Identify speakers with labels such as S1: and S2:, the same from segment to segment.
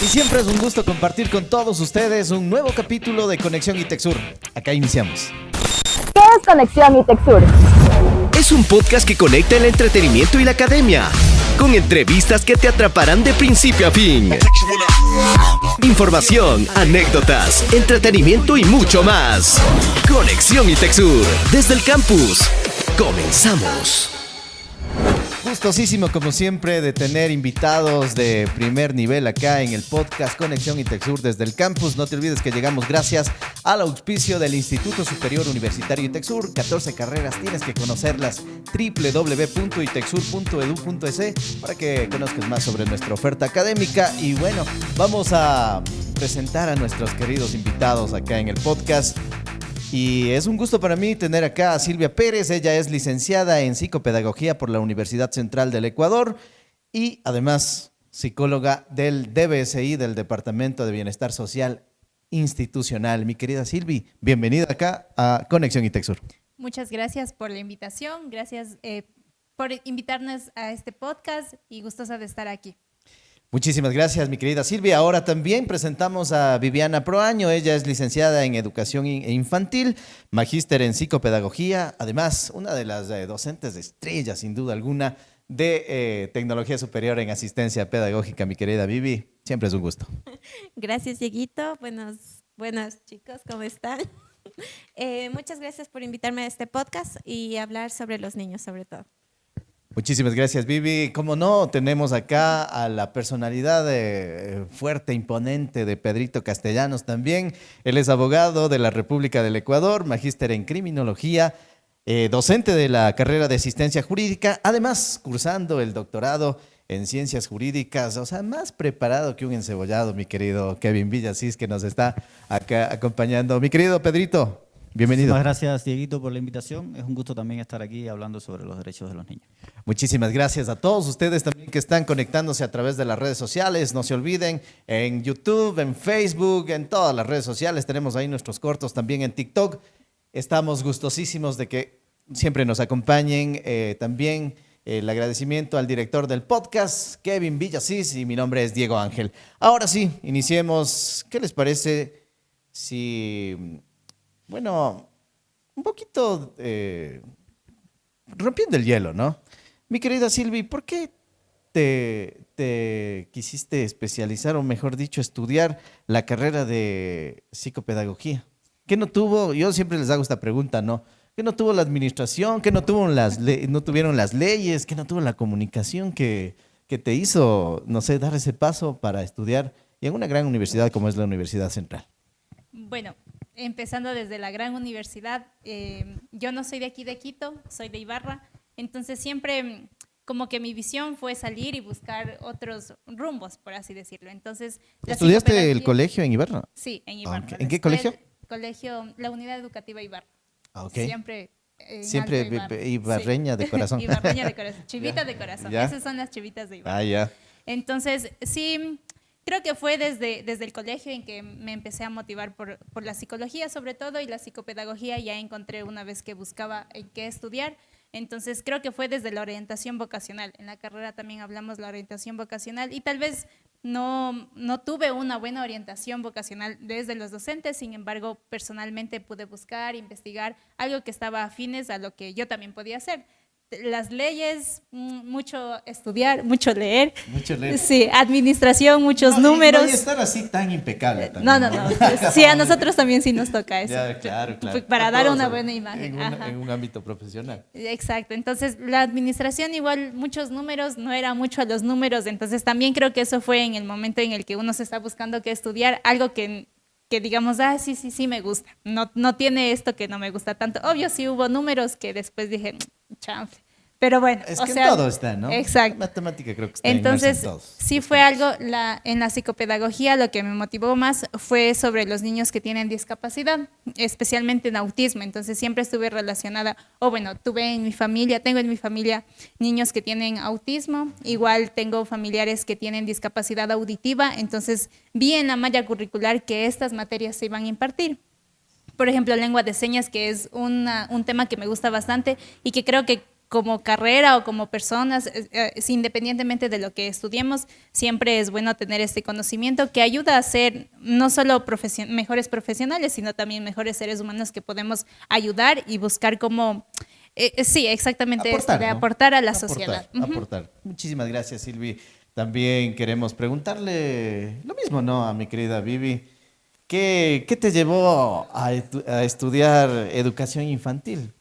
S1: Y siempre es un gusto compartir con todos ustedes un nuevo capítulo de Conexión ITECSUR. Acá iniciamos.
S2: ¿Qué es Conexión ITECSUR?
S3: Es un podcast que conecta el entretenimiento y la academia, con entrevistas que te atraparán de principio a fin. Información, anécdotas, entretenimiento y mucho más. Conexión ITECSUR, desde el campus. Comenzamos.
S1: Gustosísimo, como siempre, de tener invitados de primer nivel acá en el podcast Conexión ITECSUR desde el campus. No te olvides que llegamos gracias al auspicio del Instituto Superior Universitario ITECSUR. 14 carreras, tienes que conocerlas. www.itexur.edu.es para que conozcas más sobre nuestra oferta académica. Y bueno, vamos a presentar a nuestros queridos invitados acá en el podcast. Y es un gusto para mí tener acá a Silvia Pérez. Ella es licenciada en psicopedagogía por la Universidad Central del Ecuador y además psicóloga del DBSI, del Departamento de Bienestar Social Institucional. Mi querida Silvi, bienvenida acá a Conexión ITECSUR.
S4: Muchas gracias por la invitación, gracias por invitarnos a este podcast y gustosa de estar aquí.
S1: Muchísimas gracias, mi querida Silvia. Ahora también presentamos a Viviana Proaño. Ella es licenciada en Educación Infantil, magíster en Psicopedagogía, además una de las docentes de estrella, sin duda alguna, de Tecnología Superior en Asistencia Pedagógica. Mi querida Vivi, siempre es un gusto.
S5: Gracias, Dieguito. Buenos chicos, ¿cómo están? Muchas gracias por invitarme a este podcast y hablar sobre los niños, sobre todo.
S1: Muchísimas gracias, Vivi. Como no, tenemos acá a la personalidad fuerte, imponente de Pedrito Castellanos también. Él es abogado de la República del Ecuador, magíster en criminología, docente de la carrera de asistencia jurídica, además cursando el doctorado en ciencias jurídicas, o sea, más preparado que un encebollado, mi querido Kevin Villasís, que nos está acá acompañando. Mi querido Pedrito, bienvenido.
S6: Muchas gracias, Dieguito, por la invitación. Es un gusto también estar aquí hablando sobre los derechos de los niños.
S1: Muchísimas gracias a todos ustedes también que están conectándose a través de las redes sociales. No se olviden, en YouTube, en Facebook, en todas las redes sociales. Tenemos ahí nuestros cortos también en TikTok. Estamos gustosísimos de que siempre nos acompañen. También el agradecimiento al director del podcast, Kevin Villasís, y mi nombre es Diego Ángel. Ahora sí, iniciemos. ¿Qué les parece si... Bueno, un poquito rompiendo el hielo, ¿no? Mi querida Silvi, ¿por qué te quisiste especializar, o mejor dicho, estudiar la carrera de psicopedagogía? ¿Qué no tuvo? Yo siempre les hago esta pregunta, ¿no? ¿Qué no tuvo la administración? ¿Qué no tuvieron las leyes? ¿Qué no tuvo la comunicación que te hizo, no sé, dar ese paso para estudiar y en una gran universidad como es la Universidad Central?
S4: Bueno, empezando desde la gran universidad, yo no soy de aquí de Quito, soy de Ibarra, entonces siempre como que mi visión fue salir y buscar otros rumbos, por así decirlo. Entonces,
S1: ¿estudiaste el colegio en Ibarra?
S4: Sí, en Ibarra.
S1: Okay. ¿En qué colegio?
S4: La Unidad Educativa Ibarra.
S1: Okay.
S4: Siempre
S1: ibarreña, sí, de corazón.
S4: Ibarreña de corazón, chivita de corazón.
S1: ¿Ya?
S4: Esas son las chivitas de Ibarra.
S1: Ah, ya.
S4: Entonces, sí, creo que fue desde el colegio en que me empecé a motivar por la psicología sobre todo, y la psicopedagogía ya encontré una vez que buscaba en qué estudiar. Entonces creo que fue desde la orientación vocacional. En la carrera también hablamos de la orientación vocacional y tal vez no tuve una buena orientación vocacional desde los docentes, sin embargo personalmente pude buscar, investigar algo que estaba afines a lo que yo también podía hacer. Las leyes, mucho estudiar, mucho leer.
S1: Mucho leer.
S4: Sí, administración, muchos números.
S1: No estar así tan impecable también.
S4: No. Sí, a nosotros también sí nos toca eso.
S1: Ya, claro.
S4: Para dar una buena imagen.
S1: En un ámbito profesional.
S4: Exacto. Entonces, la administración igual, muchos números, no era mucho a los números. Entonces, también creo que eso fue en el momento en el que uno se está buscando qué estudiar, algo que digamos, sí, me gusta. No tiene esto que no me gusta tanto. Obvio, sí hubo números que después dije, chanfle. Pero bueno,
S1: es que en todo está, ¿no?
S4: Exacto.
S1: Matemática creo que está
S4: entonces,
S1: en todos.
S4: Sí fue algo, en la psicopedagogía lo que me motivó más fue sobre los niños que tienen discapacidad, especialmente en autismo. Entonces siempre estuve relacionada, tengo en mi familia niños que tienen autismo, igual tengo familiares que tienen discapacidad auditiva, entonces vi en la malla curricular que estas materias se iban a impartir. Por ejemplo, lengua de señas, que es un tema que me gusta bastante y que creo que como carrera o como personas, independientemente de lo que estudiemos, siempre es bueno tener este conocimiento que ayuda a ser no solo mejores profesionales, sino también mejores seres humanos que podemos ayudar y buscar cómo, sí, exactamente
S1: Aportar,
S4: esto, de
S1: ¿no?
S4: aportar a la
S1: Aportar,
S4: sociedad.
S1: aportar. Muchísimas gracias, Silvi. También queremos preguntarle lo mismo, ¿no? A mi querida Vivi. ¿Qué te llevó a estudiar educación infantil?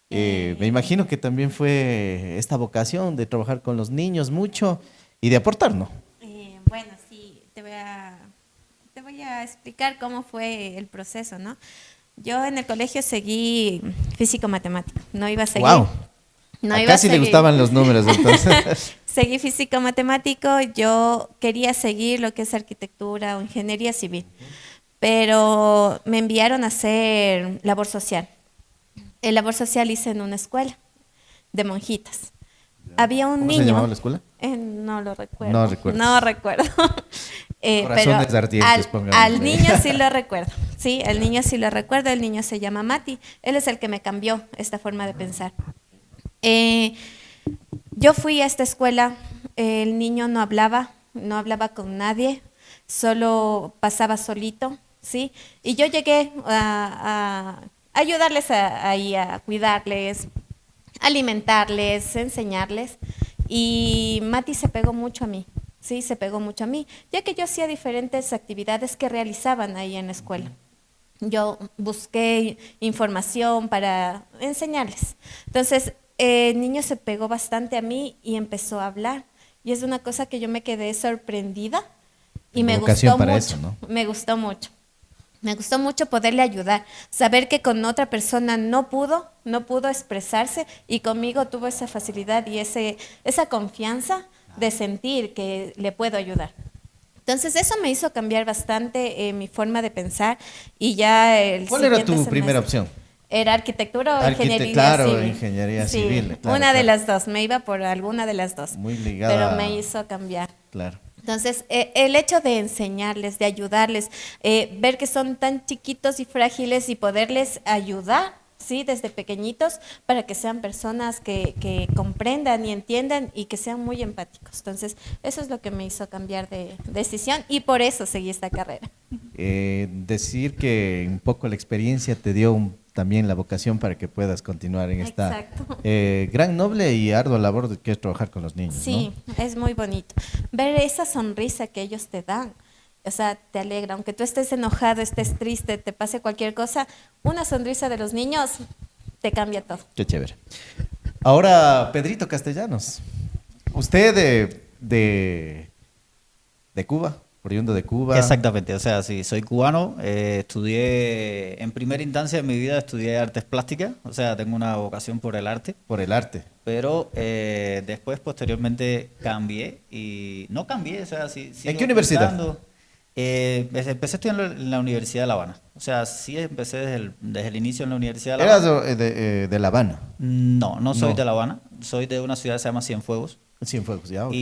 S1: Me imagino que también fue esta vocación de trabajar con los niños mucho y de aportar, ¿no?
S5: Bueno, sí, te voy a explicar cómo fue el proceso, ¿no? Yo en el colegio seguí físico-matemático, no iba a seguir.
S1: ¡Wow!
S5: No
S1: A
S5: iba a
S1: casi le
S5: seguir.
S1: gustaban los números, entonces.
S5: Seguí físico-matemático, yo quería seguir lo que es arquitectura o ingeniería civil, pero me enviaron a hacer labor social. El labor social hice en una escuela de monjitas. Había un
S1: ¿Cómo
S5: niño.
S1: se llamaba la escuela?
S5: No lo recuerdo.
S1: No recuerdas.
S5: No recuerdo.
S1: Corazones ardientes, pongámosle.
S5: al niño sí lo recuerdo. Sí, al niño sí lo recuerdo. El niño se llama Mati. Él es el que me cambió esta forma de pensar. Yo fui a esta escuela. El niño no hablaba con nadie, solo pasaba solito, ¿sí? Y yo llegué a ayudarles ahí a cuidarles, alimentarles, enseñarles. Y Mati se pegó mucho a mí, sí, se pegó mucho a mí, ya que yo hacía diferentes actividades que realizaban ahí en la escuela. Yo busqué información para enseñarles. Entonces, el niño se pegó bastante a mí y empezó a hablar. Y es una cosa que yo me quedé sorprendida y me
S1: Vocación
S5: gustó
S1: para
S5: mucho.
S1: eso, ¿no?
S5: Me gustó mucho. Me gustó mucho poderle ayudar, saber que con otra persona no pudo expresarse y conmigo tuvo esa facilidad y esa confianza de sentir que le puedo ayudar. Entonces eso me hizo cambiar bastante mi forma de pensar y ya el
S1: ¿Cuál era
S5: siguiente
S1: tu primera opción?
S5: Era arquitectura o ingeniería
S1: Claro,
S5: civil.
S1: ingeniería
S5: Sí,
S1: civil. Claro,
S5: una de
S1: claro.
S5: las dos, me iba por alguna de las dos.
S1: Muy ligada.
S5: Pero me hizo cambiar.
S1: Claro.
S5: Entonces, el hecho de enseñarles, de ayudarles, ver que son tan chiquitos y frágiles y poderles ayudar, ¿sí? Desde pequeñitos, para que sean personas que comprendan y entiendan y que sean muy empáticos. Entonces, eso es lo que me hizo cambiar de decisión y por eso seguí esta carrera.
S1: Decir que un poco la experiencia te dio también la vocación para que puedas continuar en esta
S5: Exacto.
S1: gran, noble y ardua labor que es trabajar con los niños,
S5: Sí,
S1: ¿no?
S5: es muy bonito. Ver esa sonrisa que ellos te dan, o sea, te alegra. Aunque tú estés enojado, estés triste, te pase cualquier cosa, una sonrisa de los niños te cambia todo.
S1: Qué chévere. Ahora, Pedrito Castellanos, usted de Cuba, oriundo de Cuba.
S6: Exactamente, o sea, sí, soy cubano, estudié, en primera instancia de mi vida estudié artes plásticas, o sea, tengo una vocación por el arte,
S1: Por el arte.
S6: pero después, posteriormente, cambié y no cambié, o sea, sí.
S1: ¿En qué universidad?
S6: Empecé estudiando en la Universidad de La Habana, o sea, sí empecé desde el inicio en la Universidad de La
S1: Eras
S6: Habana.
S1: de La Habana.
S6: No soy
S1: No.
S6: de La Habana, soy de una ciudad que se llama Cienfuegos.
S1: Cienfuegos, ya, ok.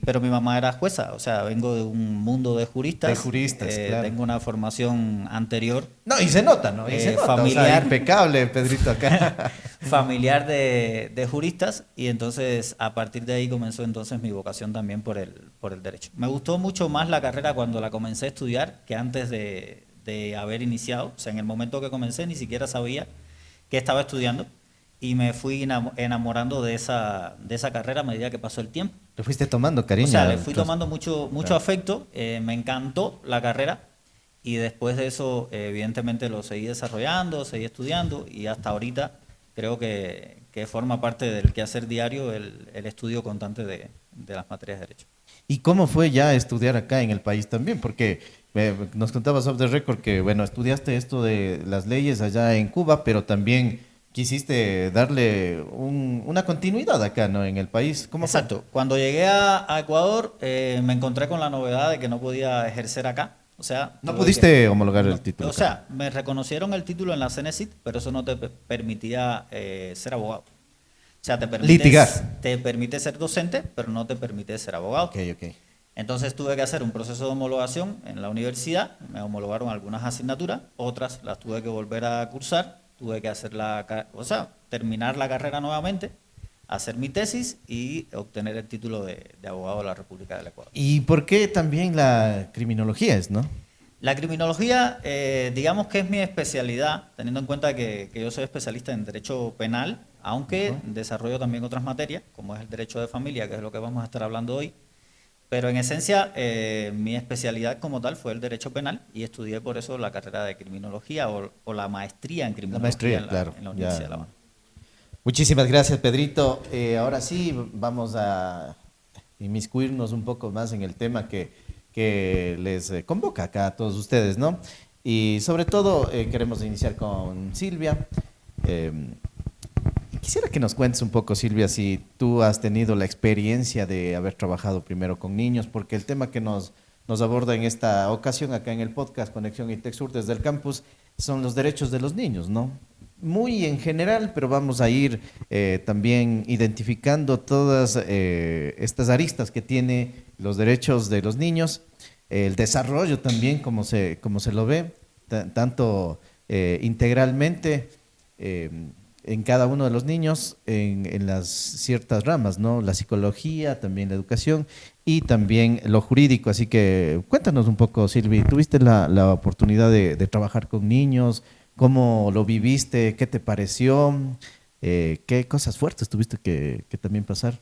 S6: Pero mi mamá era jueza, o sea, vengo de un mundo de juristas.
S1: De juristas, claro.
S6: Tengo una formación anterior,
S1: No, y se nota, ¿no? Y se nota,
S6: familiar.
S1: o sea, impecable, Pedrito, acá.
S6: familiar de juristas, y entonces a partir de ahí comenzó entonces mi vocación también por el derecho. Me gustó mucho más la carrera cuando la comencé a estudiar que antes de haber iniciado, o sea, en el momento que comencé ni siquiera sabía que estaba estudiando. Y me fui enamorando de esa carrera a medida que pasó el tiempo.
S1: Le fuiste tomando cariño.
S6: O sea, le fui
S1: entonces.
S6: tomando mucho
S1: Claro.
S6: afecto, me encantó la carrera y después de eso, evidentemente, lo seguí desarrollando, seguí estudiando y hasta ahorita creo que forma parte del quehacer diario el estudio constante de las materias de derecho.
S1: ¿Y cómo fue ya estudiar acá en el país también? Porque nos contabas off the record que, bueno, estudiaste esto de las leyes allá en Cuba, pero también quisiste darle una continuidad acá, ¿no? En el país. ¿Cómo fue?
S6: Exacto. Cuando llegué a Ecuador, me encontré con la novedad de que no podía ejercer acá. O sea,
S1: No
S6: tuve
S1: pudiste homologar el título.
S6: O sea, me reconocieron el título en la CENESID, pero eso no te permitía ser abogado. O sea,
S1: Litigar.
S6: te permite ser docente, pero no te permite ser abogado.
S1: Ok, ok.
S6: Entonces tuve que hacer un proceso de homologación en la universidad. Me homologaron algunas asignaturas, otras las tuve que volver a cursar. tuve que hacer terminar la carrera nuevamente, hacer mi tesis y obtener el título de abogado de la República del Ecuador.
S1: ¿Y por qué también la criminología es, no?
S6: La criminología, digamos que es mi especialidad, teniendo en cuenta que yo soy especialista en derecho penal, aunque desarrollo también otras materias, como es el derecho de familia, que es lo que vamos a estar hablando hoy. Pero en esencia, mi especialidad como tal fue el derecho penal y estudié por eso la carrera de criminología o la maestría en criminología
S1: Claro,
S6: en la Universidad de La Habana.
S1: Muchísimas gracias, Pedrito. Ahora sí, vamos a inmiscuirnos un poco más en el tema que les convoca acá a todos ustedes, ¿no? Y sobre todo queremos iniciar con Silvia. Quisiera que nos cuentes un poco, Silvia, si tú has tenido la experiencia de haber trabajado primero con niños, porque el tema que nos aborda en esta ocasión acá en el podcast Conexión ITECSUR desde el campus son los derechos de los niños, ¿no? Muy en general, pero vamos a ir también identificando todas estas aristas que tiene los derechos de los niños, el desarrollo también, como se lo ve, tanto integralmente en cada uno de los niños, en las ciertas ramas, ¿no? La psicología, también la educación y también lo jurídico. Así que cuéntanos un poco, Silvi, ¿tuviste la oportunidad de trabajar con niños? ¿Cómo lo viviste? ¿Qué te pareció? ¿Qué cosas fuertes tuviste que también pasar?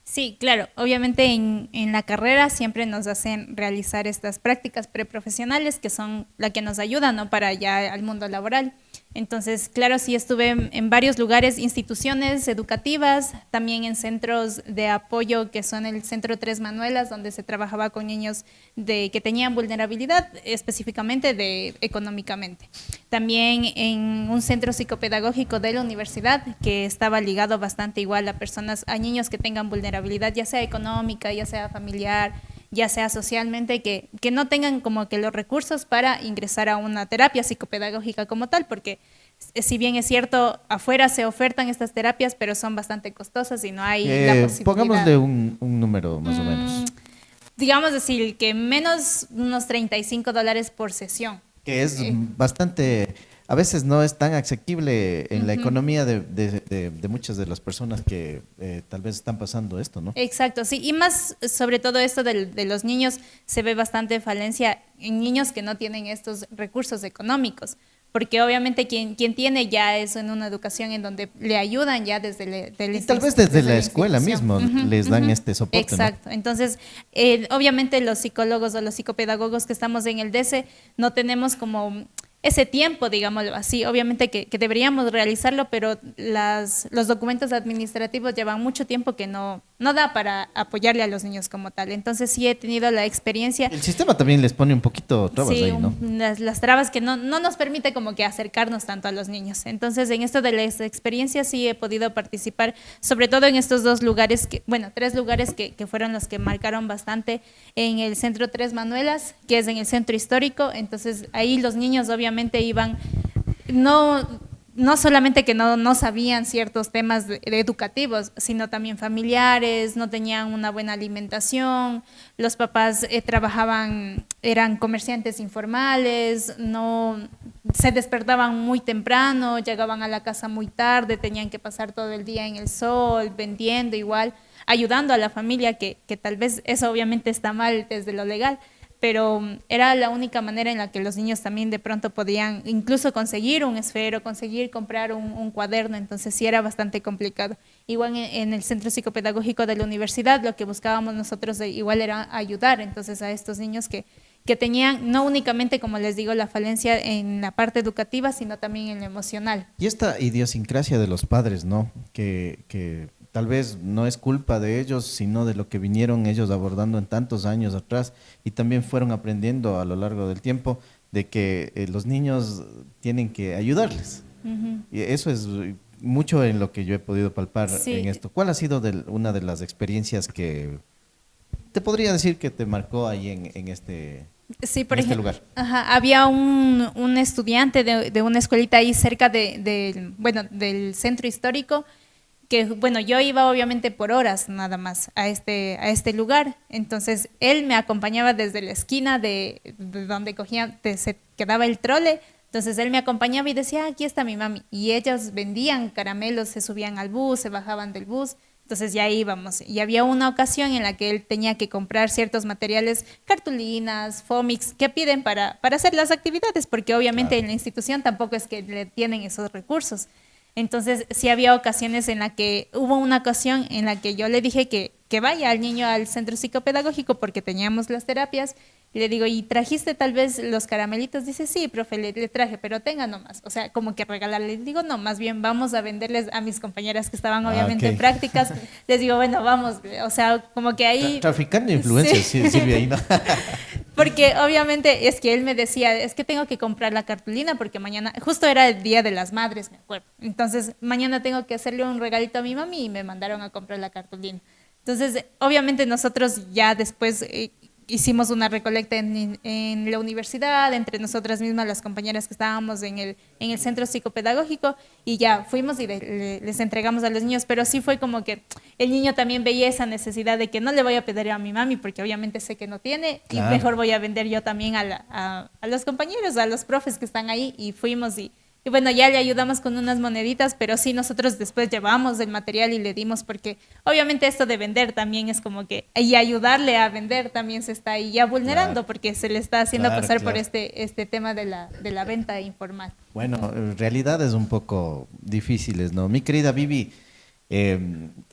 S4: Sí, claro. Obviamente en la carrera siempre nos hacen realizar estas prácticas preprofesionales que son la que nos ayudan, ¿no? Para ya al mundo laboral. Entonces, claro, sí estuve en varios lugares, instituciones educativas, también en centros de apoyo que son el Centro Tres Manuelas, donde se trabajaba con niños que tenían vulnerabilidad, específicamente económicamente. También en un centro psicopedagógico de la universidad, que estaba ligado bastante igual a niños que tengan vulnerabilidad, ya sea económica, ya sea familiar, ya sea socialmente, que no tengan como que los recursos para ingresar a una terapia psicopedagógica como tal, porque si bien es cierto, afuera se ofertan estas terapias, pero son bastante costosas y no hay la posibilidad.
S1: Pongámosle un número más o menos.
S4: Digamos decir que menos unos $35 por sesión.
S1: Que es bastante, a veces no es tan asequible en la economía de muchas de las personas que tal vez están pasando esto, ¿no?
S4: Exacto, sí, y más sobre todo esto de los niños, se ve bastante falencia en niños que no tienen estos recursos económicos, porque obviamente quien tiene ya eso en una educación en donde le ayudan ya
S1: y tal vez desde la escuela mismo les dan este soporte.
S4: Exacto, ¿no? Entonces obviamente los psicólogos o los psicopedagogos que estamos en el DECE no tenemos como ese tiempo, digámoslo así. Obviamente que deberíamos realizarlo, pero los documentos administrativos llevan mucho tiempo que no da para apoyarle a los niños como tal. Entonces sí he tenido la experiencia.
S1: El sistema también les pone un poquito trabas ahí, ¿no?
S4: Las trabas que no nos permite como que acercarnos tanto a los niños. Entonces en esto de las experiencias sí he podido participar, sobre todo en estos tres lugares que fueron los que marcaron bastante, en el Centro Tres Manuelas, que es en el centro histórico. Entonces ahí los niños obviamente iban, no solamente que no sabían ciertos temas educativos, sino también familiares, no tenían una buena alimentación, los papás eran comerciantes informales, se despertaban muy temprano, llegaban a la casa muy tarde, tenían que pasar todo el día en el sol, vendiendo igual, ayudando a la familia, que tal vez eso obviamente está mal desde lo legal, pero era la única manera en la que los niños también de pronto podían incluso conseguir un esfero, conseguir comprar un cuaderno, entonces sí era bastante complicado. Igual en el centro psicopedagógico de la universidad lo que buscábamos nosotros igual era ayudar entonces a estos niños que tenían no únicamente, como les digo, la falencia en la parte educativa, sino también en lo emocional.
S1: Y esta idiosincrasia de los padres, ¿no? Que tal vez no es culpa de ellos, sino de lo que vinieron ellos abordando en tantos años atrás y también fueron aprendiendo a lo largo del tiempo de que los niños tienen que ayudarles. Y eso es mucho en lo que yo he podido palpar en esto. ¿Cuál ha sido una de las experiencias que te podría decir que te marcó ahí en este lugar?
S4: Había un estudiante de una escuelita ahí cerca del centro histórico, que yo iba obviamente por horas nada más a este lugar. Entonces él me acompañaba desde la esquina de donde se quedaba el trole Entonces él me acompañaba y decía, "Ah, aquí está mi mami". Y ellos vendían caramelos, se subían al bus, se bajaban del bus. Entonces ya íbamos. Y había una ocasión en la que él tenía que comprar ciertos materiales, cartulinas, fómix, que piden para hacer las actividades, porque obviamente en la institución tampoco es que le tienen esos recursos. Entonces sí había ocasiones en la que, hubo una ocasión en la que yo le dije que vaya al niño al centro psicopedagógico porque teníamos las terapias. Y le digo, ¿y trajiste tal vez los caramelitos? Dice, sí, profe, le traje, pero tenga nomás. O sea, como que regalarle. Le digo, no, más bien vamos a venderles a mis compañeras que estaban obviamente en prácticas. Les digo, bueno, vamos. O sea, como que ahí...
S1: Traficando influencias, sí. Silvia, ahí no.
S4: Porque obviamente es que él me decía, es que tengo que comprar la cartulina porque mañana, justo era el Día de las Madres, me acuerdo. Entonces, mañana tengo que hacerle un regalito a mi mami y me mandaron a comprar la cartulina. Entonces, obviamente nosotros ya después hicimos una recolecta en la universidad, entre nosotras mismas, las compañeras que estábamos en el centro psicopedagógico, y ya fuimos y les entregamos a los niños, pero sí fue como que el niño también veía esa necesidad de que no le voy a pedir a mi mami porque obviamente sé que no tiene,
S1: Claro.
S4: y mejor voy a vender yo también a los compañeros, a los profes que están ahí, y fuimos y bueno, ya le ayudamos con unas moneditas, pero sí nosotros después llevamos el material y le dimos, porque obviamente esto de vender también es como que, y ayudarle a vender también se está ahí ya vulnerando,
S1: Claro.
S4: porque se le está haciendo
S1: Claro,
S4: pasar por
S1: claro.
S4: este tema de la venta informal.
S1: Bueno, realidades un poco difíciles, ¿no? Mi querida Vivi,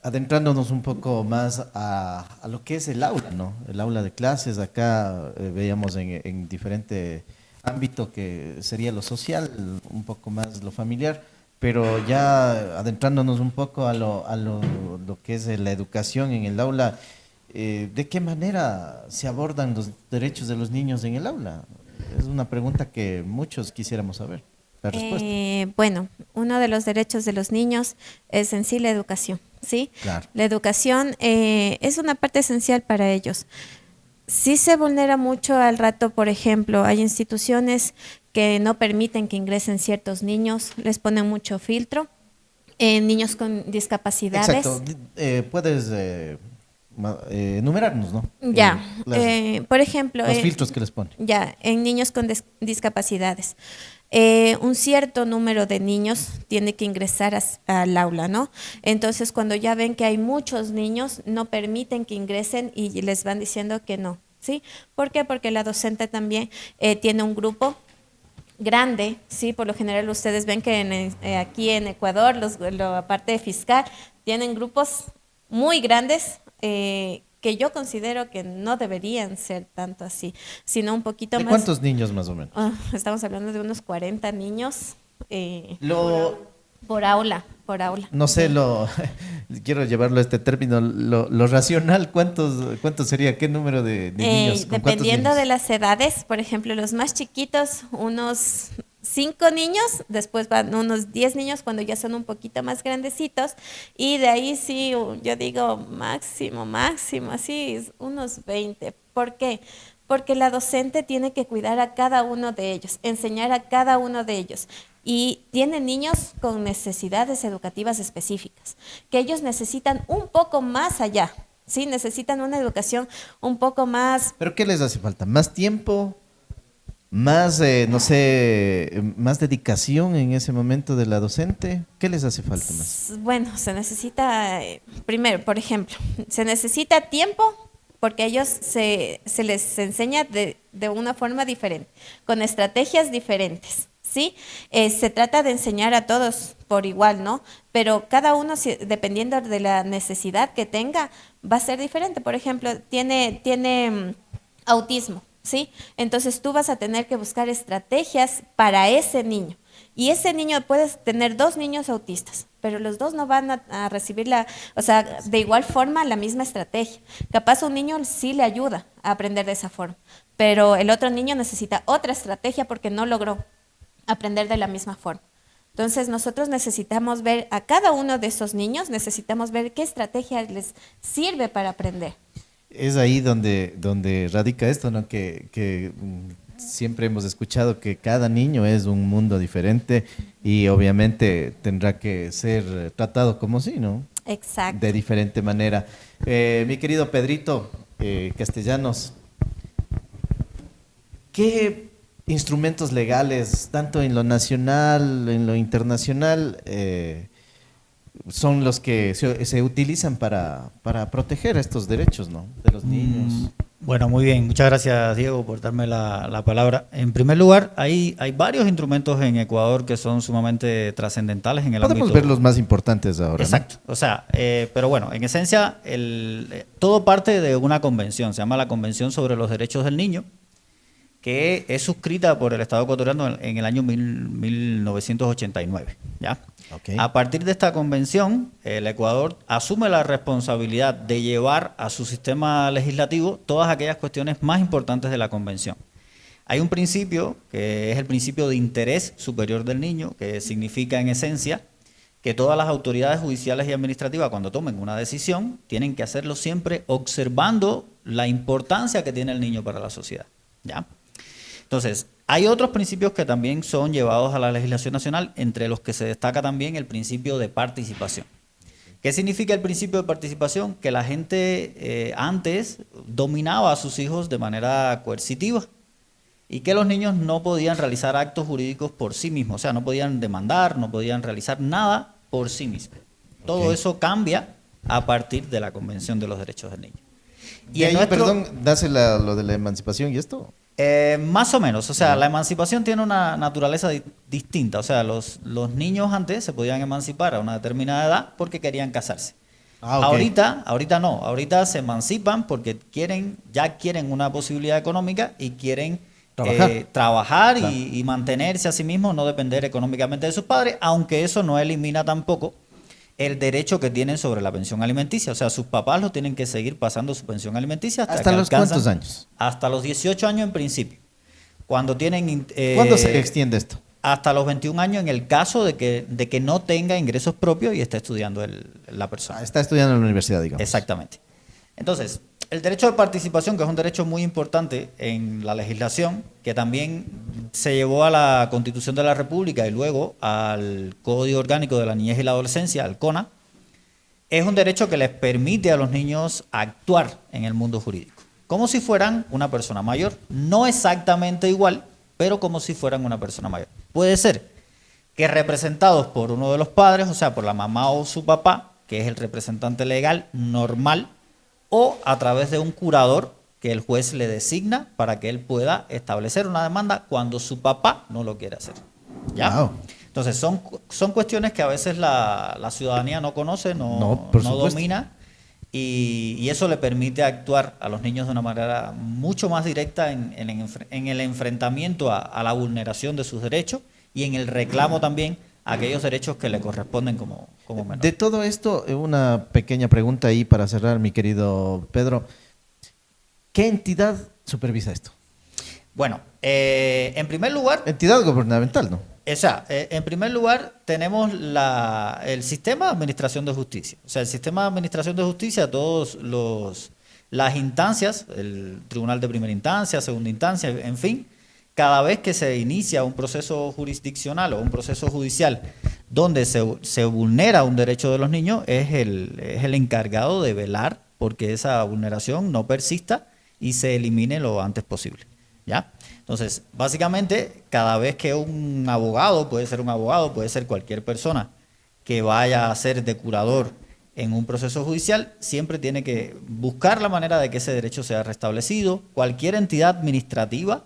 S1: adentrándonos un poco más a lo que es el aula, ¿no? El aula de clases, acá veíamos en diferente ámbito que sería lo social, un poco más lo familiar, pero ya adentrándonos un poco lo que es la educación en el aula, ¿de qué manera se abordan los derechos de los niños en el aula? Es una pregunta que muchos quisiéramos saber. La respuesta.
S5: Bueno, uno de los derechos de los niños es en sí la educación, ¿sí?
S1: Claro.
S5: La educación es una parte esencial para ellos. Sí se vulnera mucho al rato, por ejemplo, hay instituciones que no permiten que ingresen ciertos niños, les ponen mucho filtro, niños con discapacidades.
S1: Exacto. Puedes enumerarnos, ¿no?
S5: Ya, por ejemplo,
S1: los filtros que les ponen.
S5: ya, en niños con discapacidades. Un cierto número de niños tiene que ingresar al aula, ¿no? Entonces, cuando ya ven que hay muchos niños, no permiten que ingresen y les van diciendo que no, ¿sí? ¿Por qué? Porque la docente también tiene un grupo grande, ¿sí? Por lo general ustedes ven que aquí en Ecuador, la parte fiscal, tienen grupos muy grandes, que yo considero que no deberían ser tanto así, sino un poquito
S1: ¿De
S5: más.
S1: cuántos niños más o menos?
S5: Estamos hablando de unos 40 niños
S1: Lo,
S5: por aula, por aula.
S1: no sé, quiero llevarlo a este término, lo racional, ¿cuántos sería? ¿Qué número de niños? ¿Con cuántos
S5: Dependiendo
S1: niños?
S5: de las edades, por ejemplo, los más chiquitos, unos 5 niños, después van unos 10 niños cuando ya son un poquito más grandecitos, y de ahí sí, yo digo máximo, así, unos 20. ¿Por qué? Porque la docente tiene que cuidar a cada uno de ellos, enseñar a cada uno de ellos. Y tienen niños con necesidades educativas específicas, que ellos necesitan un poco más allá, ¿sí? Necesitan una educación un poco más.
S1: ¿Pero qué les hace falta? ¿Más tiempo? ¿Más, no sé, más dedicación en ese momento de la docente? ¿Qué les hace falta más?
S5: Bueno, se necesita, primero, por ejemplo, se necesita tiempo porque a ellos se les enseña de una forma diferente, con estrategias diferentes, ¿sí? Se trata de enseñar a todos por igual, ¿no? Pero cada uno, dependiendo de la necesidad que tenga, va a ser diferente. Por ejemplo, tiene autismo, ¿sí? Entonces tú vas a tener que buscar estrategias para ese niño. Y ese niño, puedes tener 2 niños autistas, pero los 2 no van a recibir de igual forma la misma estrategia. Capaz un niño sí le ayuda a aprender de esa forma, pero el otro niño necesita otra estrategia porque no logró aprender de la misma forma. Entonces nosotros necesitamos ver a cada uno de esos niños, necesitamos ver qué estrategia les sirve para aprender.
S1: Es ahí donde radica esto, ¿no? Que siempre hemos escuchado que cada niño es un mundo diferente y obviamente tendrá que ser tratado como sí, ¿no?
S5: Exacto.
S1: De diferente manera. Mi querido Pedrito Castellanos, ¿qué instrumentos legales, tanto en lo nacional, en lo internacional, son los que se utilizan para proteger estos derechos, ¿no? De los niños.
S6: Bueno, muy bien. Muchas gracias, Diego, por darme la palabra. En primer lugar, hay varios instrumentos en Ecuador que son sumamente trascendentales en el ámbito.
S1: Podemos ver los más importantes ahora,
S6: Exacto. O sea, pero bueno, en esencia, todo parte de una convención. Se llama la Convención sobre los Derechos del Niño, que es suscrita por el Estado ecuatoriano en el año 1989. ¿Ya?
S1: Okay.
S6: A partir de esta convención, el Ecuador asume la responsabilidad de llevar a su sistema legislativo todas aquellas cuestiones más importantes de la convención. Hay un principio que es el principio de interés superior del niño, que significa en esencia que todas las autoridades judiciales y administrativas, cuando tomen una decisión, tienen que hacerlo siempre observando la importancia que tiene el niño para la sociedad. ¿Ya? Entonces, hay otros principios que también son llevados a la legislación nacional, entre los que se destaca también el principio de participación. ¿Qué significa el principio de participación? Que la gente antes dominaba a sus hijos de manera coercitiva y que los niños no podían realizar actos jurídicos por sí mismos, o sea, no podían demandar, no podían realizar nada por sí mismos. Todo eso cambia a partir de la Convención de los Derechos del Niño.
S1: Y ahí, perdón, ¿nace lo de la emancipación y esto?
S6: Más o menos, o sea, la emancipación tiene una naturaleza distinta, o sea, los niños antes se podían emancipar a una determinada edad porque querían casarse. Okay. Ahorita no, ahorita se emancipan porque ya quieren una posibilidad económica y quieren trabajar claro. y mantenerse a sí mismos, no depender económicamente de sus padres, aunque eso no elimina tampoco el derecho que tienen sobre la pensión alimenticia. O sea, sus papás lo tienen que seguir pasando su pensión alimenticia
S1: ¿hasta los cuántos años?
S6: Hasta los 18 años en principio. Cuando tienen...
S1: ¿Cuándo se extiende esto?
S6: Hasta los 21 años en el caso de que no tenga ingresos propios y esté estudiando la persona.
S1: Está estudiando en la universidad, digamos.
S6: Exactamente. Entonces, el derecho de participación, que es un derecho muy importante en la legislación, que también se llevó a la Constitución de la República y luego al Código Orgánico de la Niñez y la Adolescencia, al CONA, es un derecho que les permite a los niños actuar en el mundo jurídico, como si fueran una persona mayor. No exactamente igual, pero como si fueran una persona mayor. Puede ser que representados por uno de los padres, o sea, por la mamá o su papá, que es el representante legal normal, o a través de un curador que el juez le designa para que él pueda establecer una demanda cuando su papá no lo quiere hacer. ¿Ya? Wow. Entonces, son cuestiones que a veces la ciudadanía no conoce, no domina, y eso le permite actuar a los niños de una manera mucho más directa en el enfrentamiento a la vulneración de sus derechos y en el reclamo también a aquellos derechos que le corresponden como menor.
S1: De todo esto, una pequeña pregunta ahí para cerrar, mi querido Pedro. ¿Qué entidad supervisa esto?
S6: Bueno, en primer lugar...
S1: Entidad gubernamental, ¿no?
S6: O sea, en primer lugar tenemos el sistema de administración de justicia. O sea, el sistema de administración de justicia, las instancias, el tribunal de primera instancia, segunda instancia, en fin, cada vez que se inicia un proceso jurisdiccional o un proceso judicial donde se vulnera un derecho de los niños, es el encargado de velar porque esa vulneración no persista y se elimine lo antes posible. ¿Ya? Entonces, básicamente, cada vez que un abogado, puede ser un abogado, puede ser cualquier persona que vaya a ser de curador en un proceso judicial, siempre tiene que buscar la manera de que ese derecho sea restablecido. Cualquier entidad administrativa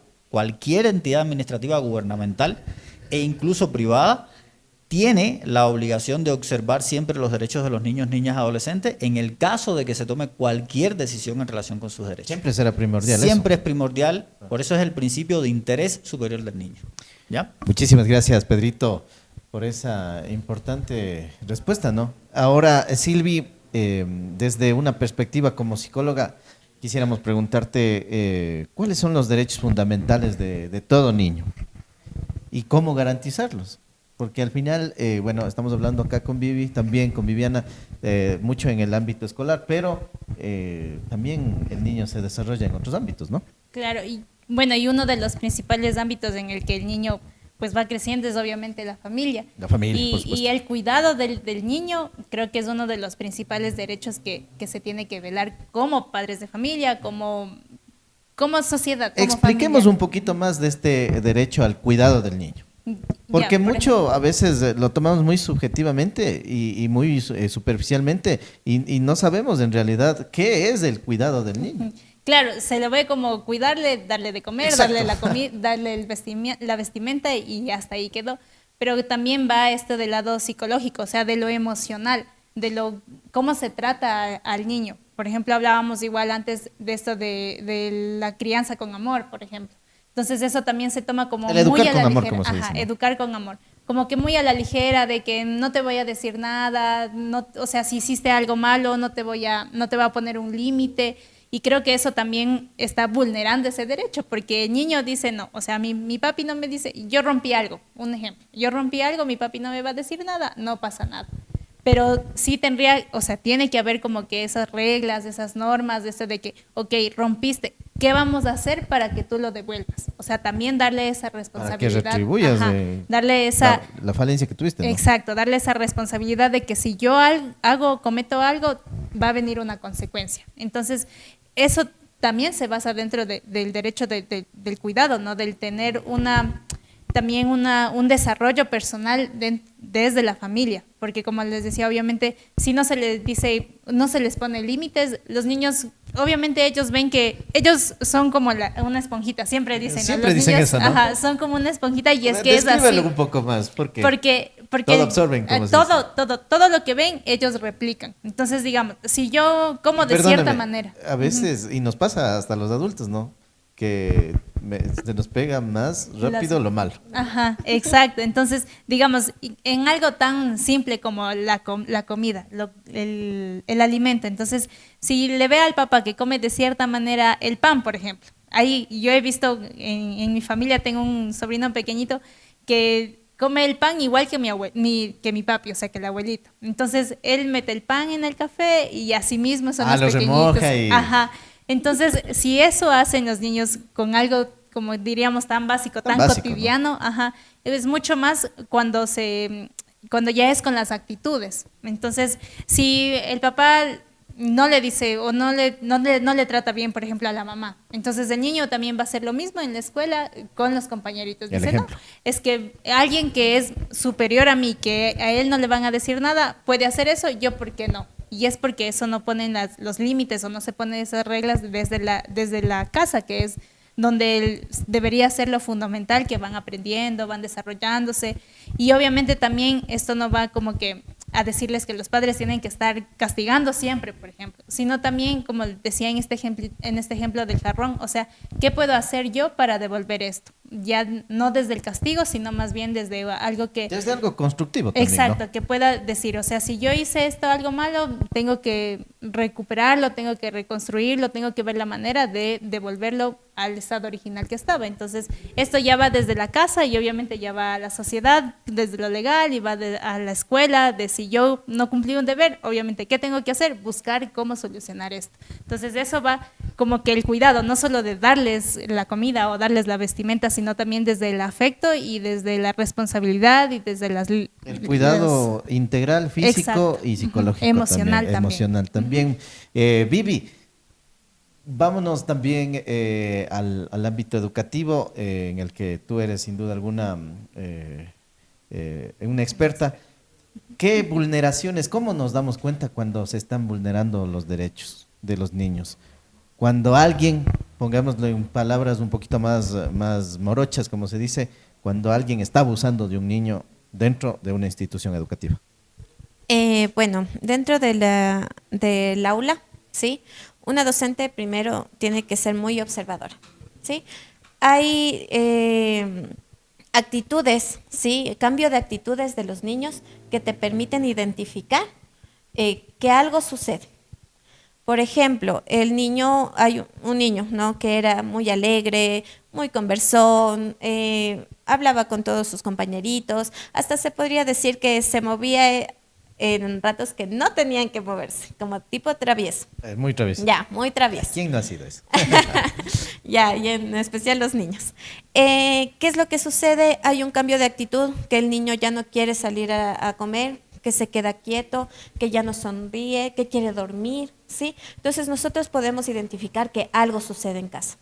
S6: gubernamental e incluso privada tiene la obligación de observar siempre los derechos de los niños, niñas, adolescentes en el caso de que se tome cualquier decisión en relación con sus derechos.
S1: Siempre será primordial.
S6: Siempre es primordial, por eso es el principio de interés superior del niño. ¿Ya?
S1: Muchísimas gracias, Pedrito, por esa importante respuesta, ¿no? Ahora, Silvi, desde una perspectiva como psicóloga, quisiéramos preguntarte cuáles son los derechos fundamentales de todo niño y cómo garantizarlos. Porque al final, bueno, estamos hablando acá con Vivi, también con Viviana, mucho en el ámbito escolar, pero también el niño se desarrolla en otros ámbitos, ¿no?
S4: Claro, y bueno, y uno de los principales ámbitos en el que el niño pues va creciendo es obviamente la familia.
S1: La familia, por
S4: y el cuidado del niño creo que es uno de los principales derechos que se tiene que velar como padres de familia, como como sociedad, como
S1: Expliquemos
S4: familia.
S1: un poquito más de este derecho al cuidado del niño. Porque
S4: Ya, por
S1: mucho a veces lo tomamos muy subjetivamente y muy superficialmente y no sabemos en realidad qué es el cuidado del niño.
S4: Claro, se le ve como cuidarle, darle de comer,
S1: Exacto.
S4: darle la comida, darle la vestimenta y hasta ahí quedó. Pero también va esto del lado psicológico, o sea, de lo emocional, de lo cómo se trata al niño. Por ejemplo, hablábamos igual antes de esto de la crianza con amor, por ejemplo. Entonces eso también se toma como
S1: El educar
S4: muy a
S1: con
S4: la
S1: amor,
S4: ligera.
S1: como se
S4: Ajá,
S1: dice, ¿no?
S4: educar con amor. Como que muy a la ligera de que no te voy a decir nada, no, o sea, si hiciste algo malo, no te voy a poner un límite. Y creo que eso también está vulnerando ese derecho, porque el niño dice no, o sea, mi papi no me dice, yo rompí algo, un ejemplo, yo rompí algo, mi papi no me va a decir nada, no pasa nada. Pero sí tendría, o sea, tiene que haber como que esas reglas, esas normas, de eso de que, ok, rompiste, ¿qué vamos a hacer para que tú lo devuelvas? O sea, también darle esa
S1: Para que
S4: responsabilidad.
S1: retribuyas
S4: Ajá, darle esa,
S1: la falencia que tuviste, ¿no?
S4: exacto, darle esa responsabilidad de que si yo cometo algo, va a venir una consecuencia. Entonces, eso también se basa dentro del derecho del cuidado, ¿no? Del tener también un desarrollo personal desde la familia, porque como les decía, obviamente, si no se les dice, no se les pone límites, los niños, obviamente ellos ven que ellos son como una esponjita, siempre dicen, ¿no?
S1: Siempre
S4: Los
S1: dicen
S4: niños,
S1: eso, ¿no?
S4: ajá, son como una esponjita y es que es así.
S1: Descríbelo un poco más, porque
S4: Porque
S1: todo absorben, como se
S4: todo lo que ven, ellos replican. Entonces, digamos, si yo como de cierta
S1: Perdóname,
S4: manera.
S1: a veces, y nos pasa hasta a los adultos, ¿no? Que se nos pega más rápido lo malo.
S4: Ajá, exacto. Entonces, digamos, en algo tan simple como la comida, el alimento. Entonces, si le ve al papá que come de cierta manera el pan, por ejemplo. Ahí yo he visto, en mi familia tengo un sobrino pequeñito que come el pan igual que que mi papi, o sea, que el abuelito. Entonces, él mete el pan en el café y así mismo son los
S1: lo
S4: pequeñitos.
S1: remoja y...
S4: Ajá. Entonces, si eso hacen los niños con algo, como diríamos, tan básico, tan
S1: básico,
S4: cotidiano, ajá, es mucho más cuando ya es con las actitudes. Entonces, si el papá no le dice o no le trata bien, por ejemplo, a la mamá, entonces el niño también va a hacer lo mismo en la escuela con los compañeritos.
S1: El
S4: Dice, no,
S1: ejemplo.
S4: es que alguien que es superior a mí, que a él no le van a decir nada, puede hacer eso, yo, ¿por qué no? Y es porque eso no ponen los límites o no se ponen esas reglas desde la casa, que es donde debería ser lo fundamental, que van aprendiendo, van desarrollándose. Y obviamente también esto no va como que a decirles que los padres tienen que estar castigando siempre, por ejemplo, sino también, como decía en este ejemplo del jarrón, o sea, ¿qué puedo hacer yo para devolver esto? Ya no desde el castigo, sino más bien desde algo que...
S1: Desde algo constructivo también,
S4: Exacto,
S1: ¿no?
S4: que pueda decir, o sea, si yo hice esto algo malo, tengo que recuperarlo, tengo que reconstruirlo, tengo que ver la manera de devolverlo al estado original que estaba. Entonces, esto ya va desde la casa y obviamente ya va a la sociedad, desde lo legal, y va a la escuela, de si yo no cumplí un deber, obviamente, ¿qué tengo que hacer? Buscar cómo solucionar esto. Entonces, eso va como que el cuidado, no solo de darles la comida o darles la vestimenta, sino también desde el afecto y desde la responsabilidad y desde
S1: El cuidado integral, físico
S4: Exacto.
S1: y psicológico.
S4: Emocional también.
S1: Emocional también. Vivi, vámonos también al ámbito educativo, en el que tú eres sin duda alguna una experta. ¿Qué vulneraciones, cómo nos damos cuenta cuando se están vulnerando los derechos de los niños? Cuando alguien, pongámoslo en palabras un poquito más morochas, como se dice, cuando alguien está abusando de un niño dentro de una institución educativa.
S5: Bueno, dentro del aula, ¿sí? Una docente primero tiene que ser muy observadora, ¿sí? Hay actitudes, ¿sí? Cambio de actitudes de los niños que te permiten identificar que algo sucede. Por ejemplo, hay un niño, ¿no? Que era muy alegre, muy conversón, hablaba con todos sus compañeritos, hasta se podría decir que se movía en ratos que no tenían que moverse, como tipo travieso.
S1: Muy travieso.
S5: Ya, muy travieso.
S1: ¿Quién no ha sido eso?
S5: Ya, y en especial los niños. ¿Qué es lo que sucede? Hay un cambio de actitud, que el niño ya no quiere salir a comer, que se queda quieto, que ya no sonríe, que quiere dormir, ¿sí? Entonces nosotros podemos identificar que algo sucede en casa,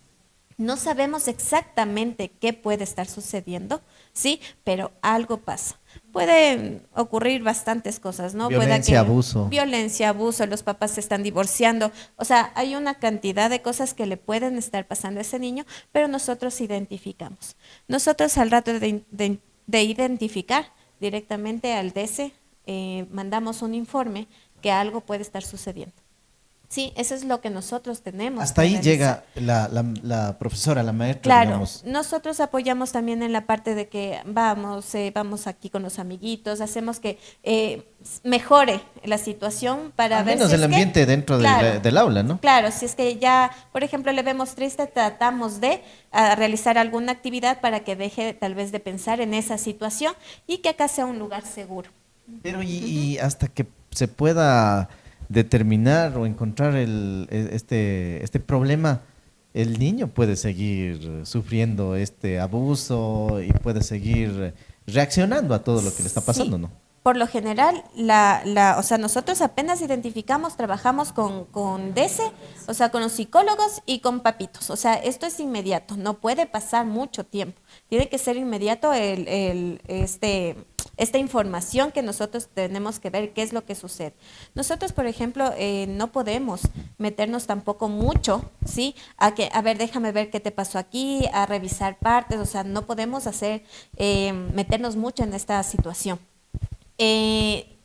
S5: No sabemos exactamente qué puede estar sucediendo, ¿sí? Pero algo pasa. Pueden ocurrir bastantes cosas, ¿no?
S1: Violencia, abuso.
S5: Violencia, abuso, los papás se están divorciando. O sea, hay una cantidad de cosas que le pueden estar pasando a ese niño, pero nosotros identificamos. Nosotros al rato de identificar directamente al DESE, mandamos un informe que algo puede estar sucediendo. Sí, eso es lo que nosotros tenemos.
S1: Hasta
S5: que
S1: ahí
S5: realizar.
S1: llega la profesora, la maestra,
S5: Claro,
S1: digamos.
S5: nosotros apoyamos también en la parte de que vamos aquí con los amiguitos, hacemos que mejore la situación para
S1: Al
S5: ver
S1: menos
S5: si
S1: el
S5: es que-
S1: ambiente dentro
S5: Claro.
S1: del aula, ¿no?
S5: Claro, si es que ya, por ejemplo, le vemos triste, tratamos de realizar alguna actividad para que deje tal vez de pensar en esa situación y que acá sea un lugar seguro.
S1: Pero y hasta que se pueda determinar o encontrar este problema, el niño puede seguir sufriendo este abuso y puede seguir reaccionando a todo lo que le está pasando,
S5: Sí.
S1: ¿no?
S5: Por lo general, o sea, nosotros apenas identificamos, trabajamos con DESE, o sea, con los psicólogos y con papitos. O sea, esto es inmediato, no puede pasar mucho tiempo. Tiene que ser inmediato esta información que nosotros tenemos que ver qué es lo que sucede. Nosotros, por ejemplo, no podemos meternos tampoco mucho, ¿sí? A ver, déjame ver qué te pasó aquí, a revisar partes, o sea, no podemos meternos mucho en esta situación.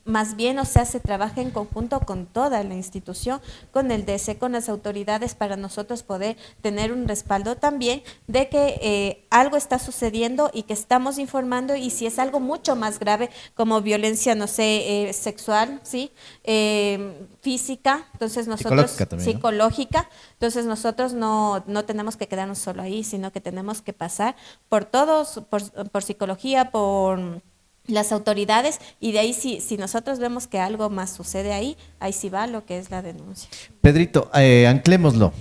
S5: Más bien, o sea, se trabaja en conjunto con toda la institución, con el DESE, con las autoridades, para nosotros poder tener un respaldo también de que algo está sucediendo y que estamos informando, y si es algo mucho más grave, como violencia, no sé, sexual, ¿sí? Física, entonces nosotros...
S1: Psicológica también, ¿no?
S5: Psicológica, entonces nosotros no tenemos que quedarnos solo ahí, sino que tenemos que pasar por todos, por psicología, por las autoridades, y de ahí si nosotros vemos que algo más sucede ahí sí va lo que es la denuncia.
S1: Pedrito, anclémoslo.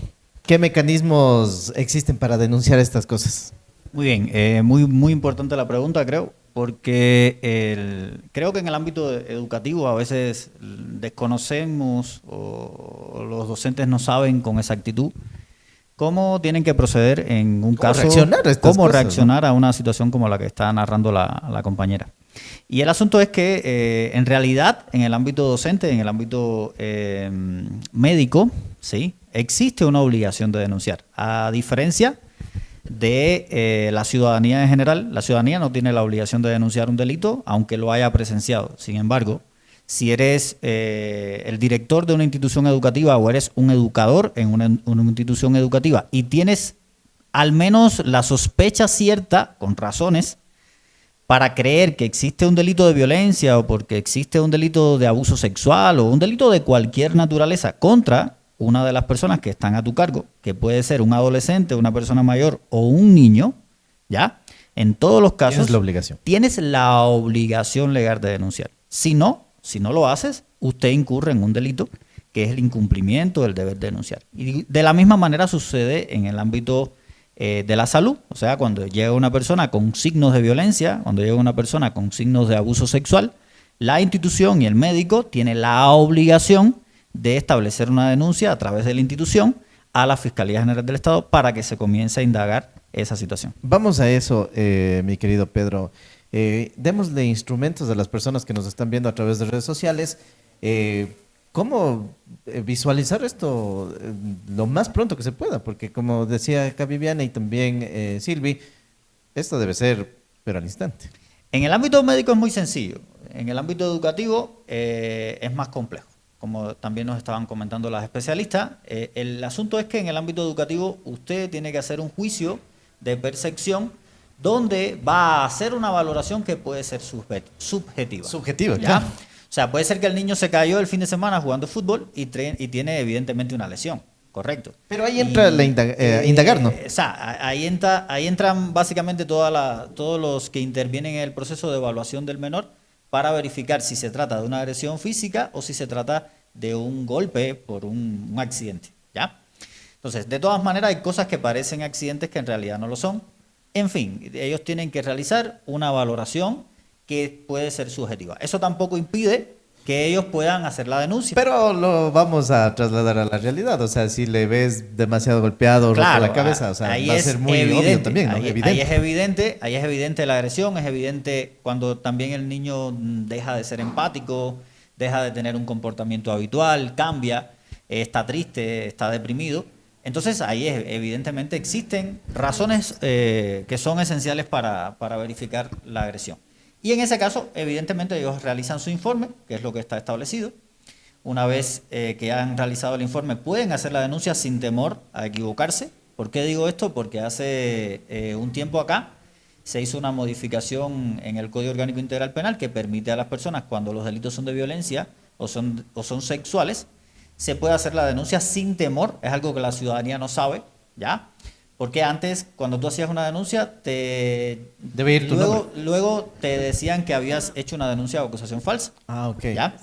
S1: ¿Qué mecanismos existen para denunciar estas cosas?
S6: Muy bien, muy importante la pregunta, creo, porque creo que en el ámbito educativo a veces desconocemos o los docentes no saben con exactitud cómo tienen que proceder en un caso,
S1: reaccionar a estas
S6: cómo
S1: cosas,
S6: reaccionar a una situación como la que está narrando la compañera. Y el asunto es que en realidad en el ámbito docente, en el ámbito médico, sí, existe una obligación de denunciar. A diferencia de la ciudadanía en general, la ciudadanía no tiene la obligación de denunciar un delito, aunque lo haya presenciado. Sin embargo, si eres el director de una institución educativa o eres un educador en una institución educativa y tienes al menos la sospecha cierta, con razones, para creer que existe un delito de violencia o porque existe un delito de abuso sexual o un delito de cualquier naturaleza contra una de las personas que están a tu cargo, que puede ser un adolescente, una persona mayor o un niño, ¿ya? En todos los casos
S1: Tienes la obligación.
S6: Tienes la obligación legal de denunciar. Si no lo haces, usted incurre en un delito que es el incumplimiento del deber de denunciar. Y de la misma manera sucede en el ámbito de la salud, o sea, cuando llega una persona con signos de violencia, cuando llega una persona con signos de abuso sexual, la institución y el médico tienen la obligación de establecer una denuncia a través de la institución a la Fiscalía General del Estado para que se comience a indagar esa situación.
S1: Vamos a eso, mi querido Pedro. Démosle instrumentos a las personas que nos están viendo a través de redes sociales. ¿Cómo visualizar esto lo más pronto que se pueda? Porque como decía acá Viviana y también Silvi, esto debe ser, pero al instante.
S6: En el ámbito médico es muy sencillo. En el ámbito educativo es más complejo. Como también nos estaban comentando las especialistas, el asunto es que en el ámbito educativo usted tiene que hacer un juicio de percepción donde va a hacer una valoración que puede ser subjetiva.
S1: Subjetiva,
S6: ¿Ya?
S1: claro.
S6: O sea, puede ser que el niño se cayó el fin de semana jugando fútbol y tiene evidentemente una lesión, correcto.
S1: Pero ahí entra indagar, ¿no?
S6: O sea, ahí entran básicamente todos los que intervienen en el proceso de evaluación del menor para verificar si se trata de una agresión física o si se trata de un golpe por un accidente, ¿ya? Entonces, de todas maneras, hay cosas que parecen accidentes que en realidad no lo son. En fin, ellos tienen que realizar una valoración que puede ser subjetiva. Eso tampoco impide que ellos puedan hacer la denuncia.
S1: Pero lo vamos a trasladar a la realidad. O sea, si le ves demasiado golpeado, roto la cabeza, o sea,
S6: ahí
S1: va a
S6: es
S1: ser muy
S6: evidente,
S1: obvio también, ¿no?
S6: Ahí es evidente la agresión, es evidente cuando también el niño deja de ser empático, deja de tener un comportamiento habitual, cambia, está triste, está deprimido. Entonces ahí evidentemente existen razones que son esenciales para verificar la agresión. Y en ese caso, evidentemente, ellos realizan su informe, que es lo que está establecido. Una vez que han realizado el informe, pueden hacer la denuncia sin temor a equivocarse. ¿Por qué digo esto? Porque hace un tiempo acá se hizo una modificación en el Código Orgánico Integral Penal que permite a las personas, cuando los delitos son de violencia o son sexuales, se puede hacer la denuncia sin temor. Es algo que la ciudadanía no sabe, ¿ya? Porque antes, cuando tú hacías una denuncia,
S1: debe ir tu nombre.
S6: luego te decían que habías hecho una denuncia o acusación falsa.
S1: Ah, ok.
S6: ¿Ya?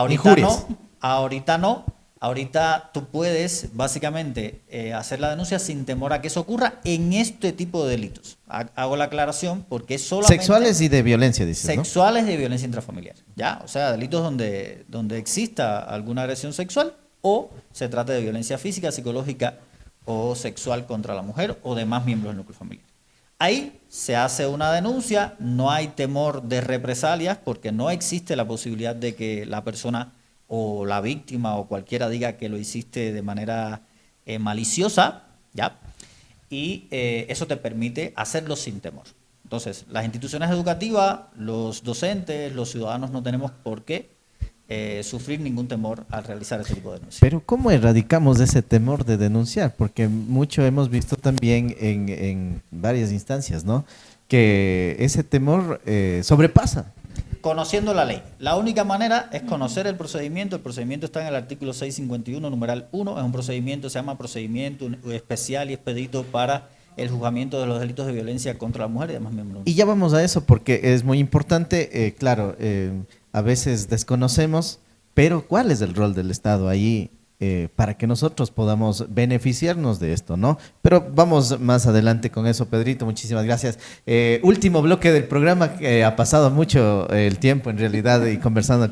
S1: Injurias.
S6: Ahorita no. Ahorita tú puedes básicamente hacer la denuncia sin temor a que eso ocurra en este tipo de delitos. Hago la aclaración porque es solamente...
S1: Sexuales y de violencia, dices, ¿no?
S6: Sexuales y de violencia intrafamiliar, ¿ya? O sea, delitos donde exista alguna agresión sexual o se trate de violencia física, psicológica o sexual contra la mujer o demás miembros del núcleo familiar. Ahí se hace una denuncia, no hay temor de represalias porque no existe la posibilidad de que la persona o la víctima o cualquiera diga que lo hiciste de manera maliciosa, ¿ya? Y eso te permite hacerlo sin temor. Entonces, las instituciones educativas, los docentes, los ciudadanos no tenemos por qué sufrir ningún temor al realizar este tipo de denuncias.
S1: Pero ¿cómo erradicamos ese temor de denunciar? Porque mucho hemos visto también en varias instancias, ¿no? Que ese temor sobrepasa.
S6: Conociendo la ley. La única manera es conocer el procedimiento. El procedimiento está en el artículo 651, numeral 1. Es un procedimiento, se llama procedimiento especial y expedito para el juzgamiento de los delitos de violencia contra la mujer y demás miembros.
S1: Y ya vamos a eso porque es muy importante, claro, a veces desconocemos, pero ¿cuál es el rol del Estado ahí para que nosotros podamos beneficiarnos de esto, ¿no? Pero vamos más adelante con eso, Pedrito, muchísimas gracias. Último bloque del programa, ha pasado mucho el tiempo en realidad y conversando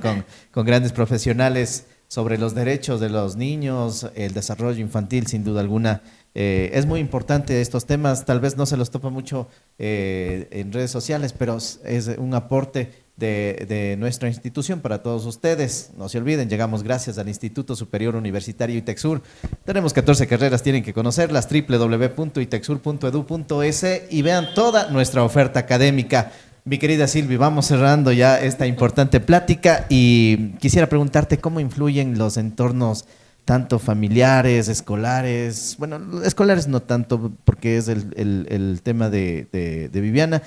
S1: con grandes profesionales sobre los derechos de los niños, el desarrollo infantil, sin duda alguna. Es muy importante estos temas, tal vez no se los topa mucho en redes sociales, pero es un aporte de nuestra institución para todos ustedes. No se olviden, llegamos gracias al Instituto Superior Universitario ITECSUR. Tenemos 14 carreras, tienen que conocerlas, www.itexur.edu.es y vean toda nuestra oferta académica. Mi querida Silvi, vamos cerrando ya esta importante plática y quisiera preguntarte cómo influyen los entornos tanto familiares, escolares, bueno, escolares no tanto porque es el tema de Viviana,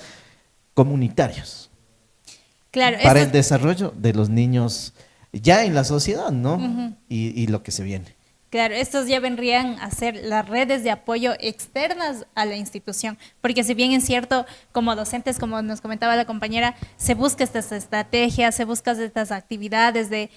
S1: comunitarios.
S4: Claro,
S1: para el desarrollo de los niños ya en la sociedad, ¿no? Y lo que se viene.
S4: Claro, estos ya vendrían a ser las redes de apoyo externas a la institución, porque si bien es cierto, como docentes, como nos comentaba la compañera, se busca estas estrategias, se busca estas actividades de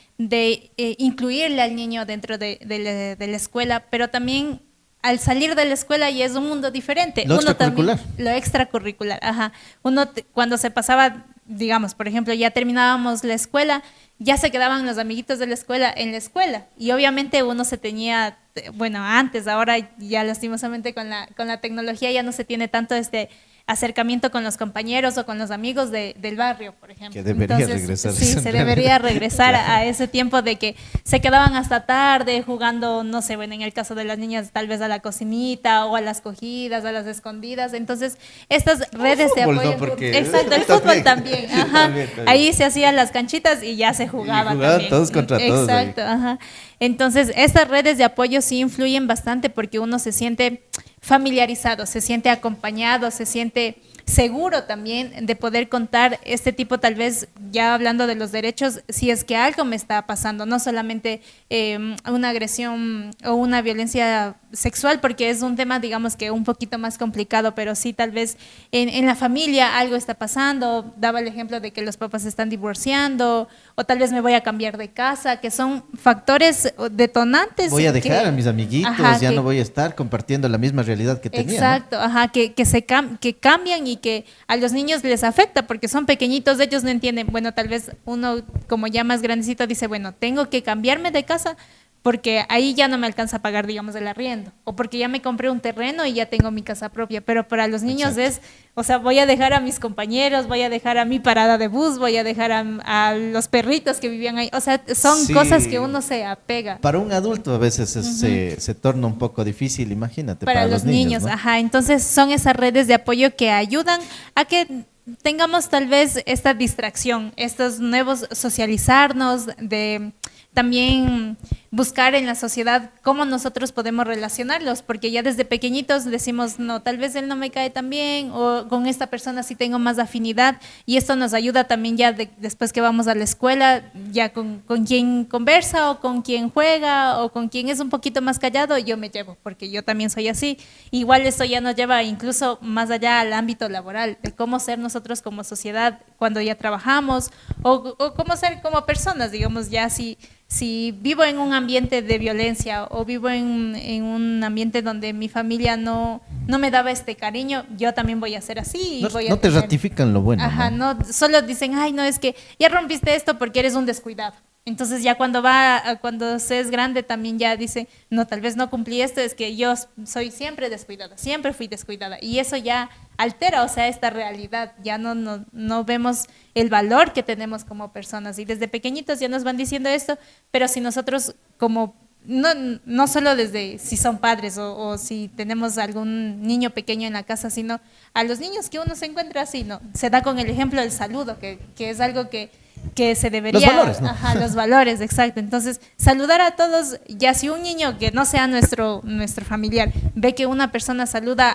S4: incluirle al niño dentro de la escuela, pero también al salir de la escuela ya es un mundo diferente.
S1: Lo extracurricular.
S4: Lo extracurricular, ajá. Cuando se pasaba, digamos, por ejemplo, ya terminábamos la escuela, ya se quedaban los amiguitos de la escuela en la escuela y obviamente uno se tenía, bueno, antes, ahora ya lastimosamente con la tecnología ya no se tiene tanto este acercamiento con los compañeros o con los amigos del barrio, por ejemplo.
S1: Que debería regresar.
S4: Sí, se debería regresar a ese tiempo de que se quedaban hasta tarde jugando, no sé, bueno, en el caso de las niñas tal vez a la cocinita o a las cogidas, a las escondidas. Entonces, estas redes de apoyo.
S1: ¿No? Porque
S4: exacto, el fútbol también. Ajá.
S1: También.
S4: Ahí se hacían las canchitas y ya se jugaba.
S1: Y jugaban
S4: también.
S1: todos contra todos.
S4: Exacto, ajá. Entonces, estas redes de apoyo sí influyen bastante porque uno se siente familiarizado, se siente acompañado, se siente seguro también de poder contar este tipo, tal vez ya hablando de los derechos, si es que algo me está pasando, no solamente una agresión o una violencia sexual, porque es un tema, digamos que un poquito más complicado, pero sí tal vez en la familia algo está pasando, daba el ejemplo de que los papás se están divorciando, o tal vez me voy a cambiar de casa, que son factores detonantes.
S1: Voy a dejar a mis amiguitos,
S4: ajá,
S1: ya no voy a estar compartiendo la misma realidad que tenía.
S4: Exacto,
S1: ¿no?
S4: ajá, que cambian y que a los niños les afecta porque son pequeñitos, ellos no entienden. Bueno, tal vez uno como ya más grandecito dice, bueno, tengo que cambiarme de casa porque ahí ya no me alcanza a pagar, digamos, el arriendo, o porque ya me compré un terreno y ya tengo mi casa propia, pero para los niños es, o sea, voy a dejar a mis compañeros, voy a dejar a mi parada de bus, voy a dejar a los perritos que vivían ahí, o sea, son
S1: Sí.
S4: cosas que uno se apega.
S1: Para un adulto a veces se torna un poco difícil, imagínate,
S4: Para los niños,
S1: ¿no?
S4: ajá, entonces son esas redes de apoyo que ayudan a que tengamos tal vez esta distracción, estos nuevos socializarnos, de también buscar en la sociedad cómo nosotros podemos relacionarlos, porque ya desde pequeñitos decimos, no, tal vez él no me cae tan bien, o con esta persona sí tengo más afinidad, y esto nos ayuda también ya después que vamos a la escuela, ya con quien conversa, o con quien juega, o con quien es un poquito más callado, yo me llevo, porque yo también soy así. Igual esto ya nos lleva incluso más allá al ámbito laboral, de cómo ser nosotros como sociedad cuando ya trabajamos, o cómo ser como personas, digamos, ya si vivo en un ambiente de violencia o vivo en un ambiente donde mi familia no me daba este cariño, yo también voy a ser así. Y
S1: No,
S4: voy
S1: no
S4: a
S1: te
S4: tener-
S1: ratifican lo bueno,
S4: Ajá,
S1: ¿no?
S4: no, solo dicen, ay, no, es que ya rompiste esto porque eres un descuidado. Entonces ya cuando se es grande también ya dice, no, tal vez no cumplí esto, es que yo soy siempre descuidada, siempre fui descuidada. Y eso ya altera, o sea, esta realidad, ya no vemos el valor que tenemos como personas. Y desde pequeñitos ya nos van diciendo esto, pero si nosotros como no solo desde si son padres o si tenemos algún niño pequeño en la casa, sino a los niños que uno se encuentra así, ¿no? Se da con el ejemplo del saludo, que es algo que se debería...
S1: Los valores, ¿no?
S4: Ajá, los valores, exacto. Entonces, saludar a todos, ya si un niño que no sea nuestro familiar ve que una persona saluda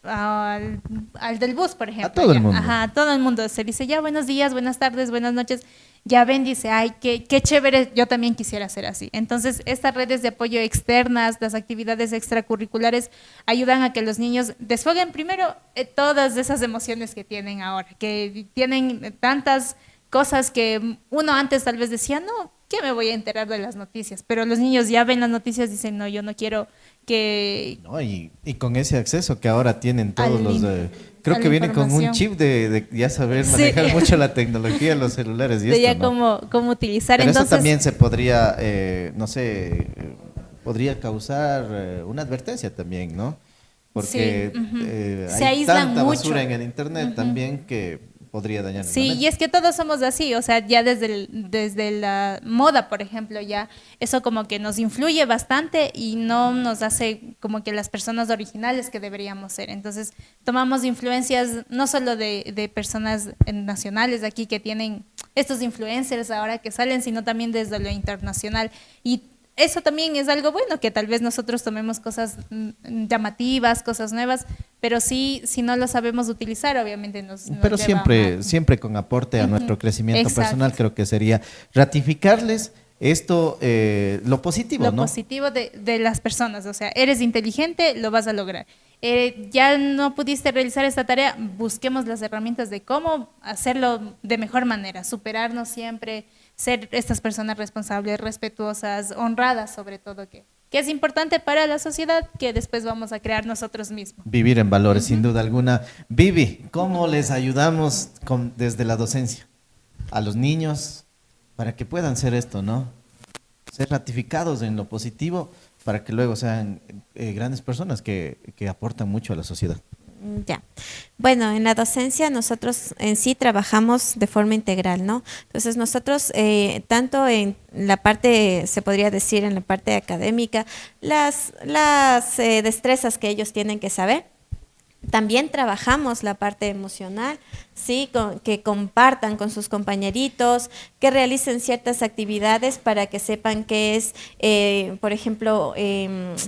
S4: al del bus, por ejemplo.
S1: A todo el
S4: ya,
S1: mundo.
S4: Ajá, a todo el mundo. Se dice ya buenos días, buenas tardes, buenas noches. Ya ven, dice, ay, qué chévere, yo también quisiera ser así. Entonces, estas redes de apoyo externas, las actividades extracurriculares, ayudan a que los niños desfoguen primero todas esas emociones que tienen ahora, que tienen tantas cosas que uno antes tal vez decía, no, ¿qué me voy a enterar de las noticias? Pero los niños ya ven las noticias y dicen, no, yo no quiero que...
S1: No, y con ese acceso que ahora tienen todos
S4: Al
S1: los...
S4: in-
S1: creo
S4: a
S1: que
S4: la
S1: vienen con un
S4: información.
S1: chip de ya saber
S4: Sí.
S1: manejar mucho la tecnología en los celulares y
S4: de
S1: esto,
S4: ya
S1: ¿no?
S4: cómo utilizar.
S1: Pero
S4: Entonces,
S1: eso también se podría, no sé, podría causar una advertencia también, ¿no? Porque
S4: Sí, ujú. Se
S1: hay
S4: aíslan
S1: tanta
S4: mucho.
S1: basura en el internet también que podría dañar.
S4: sí, y es que todos somos así, o sea, ya desde la moda, por ejemplo, ya eso como que nos influye bastante y no nos hace como que las personas originales que deberíamos ser. Entonces, tomamos influencias no solo de personas nacionales de aquí que tienen estos influencers ahora que salen, sino también desde lo internacional. Y eso también es algo bueno, que tal vez nosotros tomemos cosas llamativas, cosas nuevas, pero sí, si no lo sabemos utilizar, obviamente nos
S1: Pero
S4: lleva
S1: siempre,
S4: a-
S1: siempre con aporte a nuestro crecimiento
S4: Exacto.
S1: personal, creo que sería ratificarles esto, lo positivo,
S4: lo
S1: ¿no?
S4: positivo de las personas, o sea, eres inteligente, lo vas a lograr. Ya no pudiste realizar esta tarea, busquemos las herramientas de cómo hacerlo de mejor manera, superarnos siempre, ser estas personas responsables, respetuosas, honradas sobre todo, que es importante para la sociedad que después vamos a crear nosotros mismos.
S1: Vivir en valores, sin duda alguna. Vivi, ¿cómo les ayudamos desde la docencia a los niños para que puedan ser esto, ¿no? Ser ratificados en lo positivo para que luego sean grandes personas que aportan mucho a la sociedad.
S5: Ya. Bueno, en la docencia nosotros en sí trabajamos de forma integral, ¿no? Entonces nosotros, tanto en la parte, se podría decir, en la parte académica, las destrezas que ellos tienen que saber, también trabajamos la parte emocional, ¿sí? Que compartan con sus compañeritos, que realicen ciertas actividades para que sepan qué es, por ejemplo,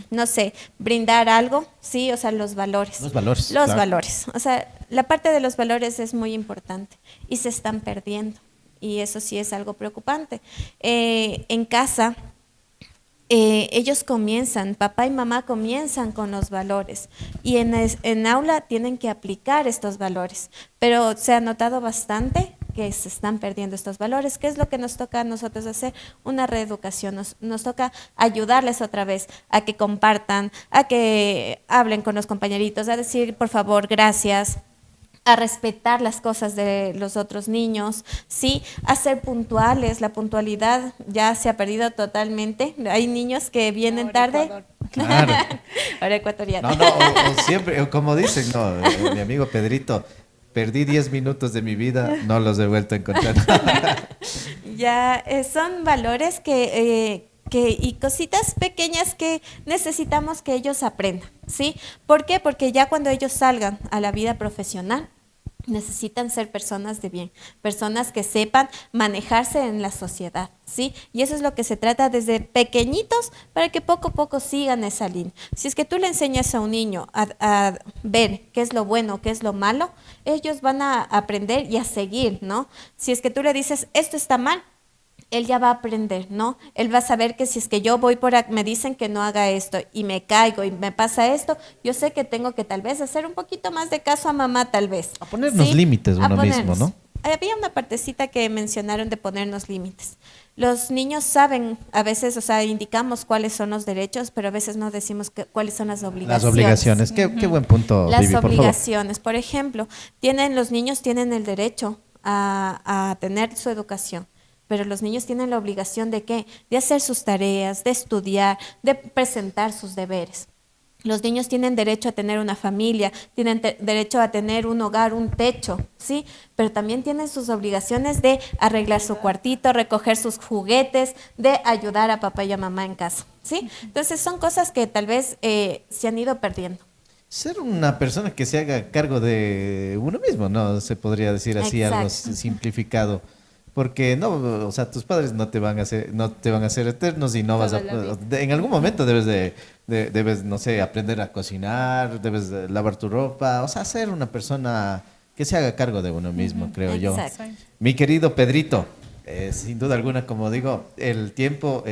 S5: no sé, brindar algo, ¿sí? O sea, los valores.
S1: Los valores.
S5: Los
S1: claro.
S5: valores. O sea, la parte de los valores es muy importante y se están perdiendo. Y eso sí es algo preocupante. En casa, ellos comienzan, papá y mamá comienzan con los valores y en aula tienen que aplicar estos valores, pero se ha notado bastante que se están perdiendo estos valores. ¿Qué es lo que nos toca a nosotros hacer? Una reeducación, nos toca ayudarles otra vez a que compartan, a que hablen con los compañeritos, a decir por favor, gracias. a respetar las cosas de los otros niños, ¿sí? A ser puntuales. La puntualidad ya se ha perdido totalmente. Hay niños que vienen
S4: Ahora
S5: tarde.
S4: Ecuador.
S1: Claro.
S5: Ahora ecuatoriano.
S1: No, no, o siempre, o como dicen, no, mi amigo Pedrito, perdí 10 minutos de mi vida, no los he vuelto a encontrar.
S5: Ya son valores y cositas pequeñas que necesitamos que ellos aprendan, ¿sí? ¿Por qué? Porque ya cuando ellos salgan a la vida profesional, necesitan ser personas de bien, personas que sepan manejarse en la sociedad, ¿sí? Y eso es lo que se trata desde pequeñitos para que poco a poco sigan esa línea. Si es que tú le enseñas a un niño a ver qué es lo bueno, qué es lo malo, ellos van a aprender y a seguir, ¿no? Si es que tú le dices, esto está mal, él ya va a aprender, ¿no? Él va a saber que si es que yo voy me dicen que no haga esto y me caigo y me pasa esto, yo sé que tengo que tal vez hacer un poquito más de caso a mamá, tal vez.
S1: A ponernos límites
S5: A
S1: uno mismo,
S5: ponernos.
S1: ¿no?
S5: Había una partecita que mencionaron de ponernos límites. Los niños saben, a veces, o sea, indicamos cuáles son los derechos, pero a veces no decimos cuáles son las obligaciones.
S1: Las obligaciones, qué buen punto,
S5: Las
S1: Vivi, por favor.
S5: obligaciones, por ejemplo, los niños tienen el derecho a tener su educación, pero los niños tienen la obligación de ¿qué? De hacer sus tareas, de estudiar, de presentar sus deberes. Los niños tienen derecho a tener una familia, tienen derecho a tener un hogar, un techo, ¿sí? Pero también tienen sus obligaciones de arreglar su cuartito, recoger sus juguetes, de ayudar a papá y a mamá en casa, ¿sí? Entonces son cosas que tal vez se han ido perdiendo.
S1: Ser una persona que se haga cargo de uno mismo, ¿no? Se podría decir así, algo
S5: Exacto.
S1: simplificado. Porque no, o sea, tus padres no te van a hacer eternos y no vas a,
S4: Toda la
S1: en algún momento debes, no sé, aprender a cocinar, debes de lavar tu ropa, o sea, ser una persona que se haga cargo de uno mismo, creo yo.
S5: Exacto.
S1: Mi querido Pedrito, sin duda alguna, como digo, el tiempo,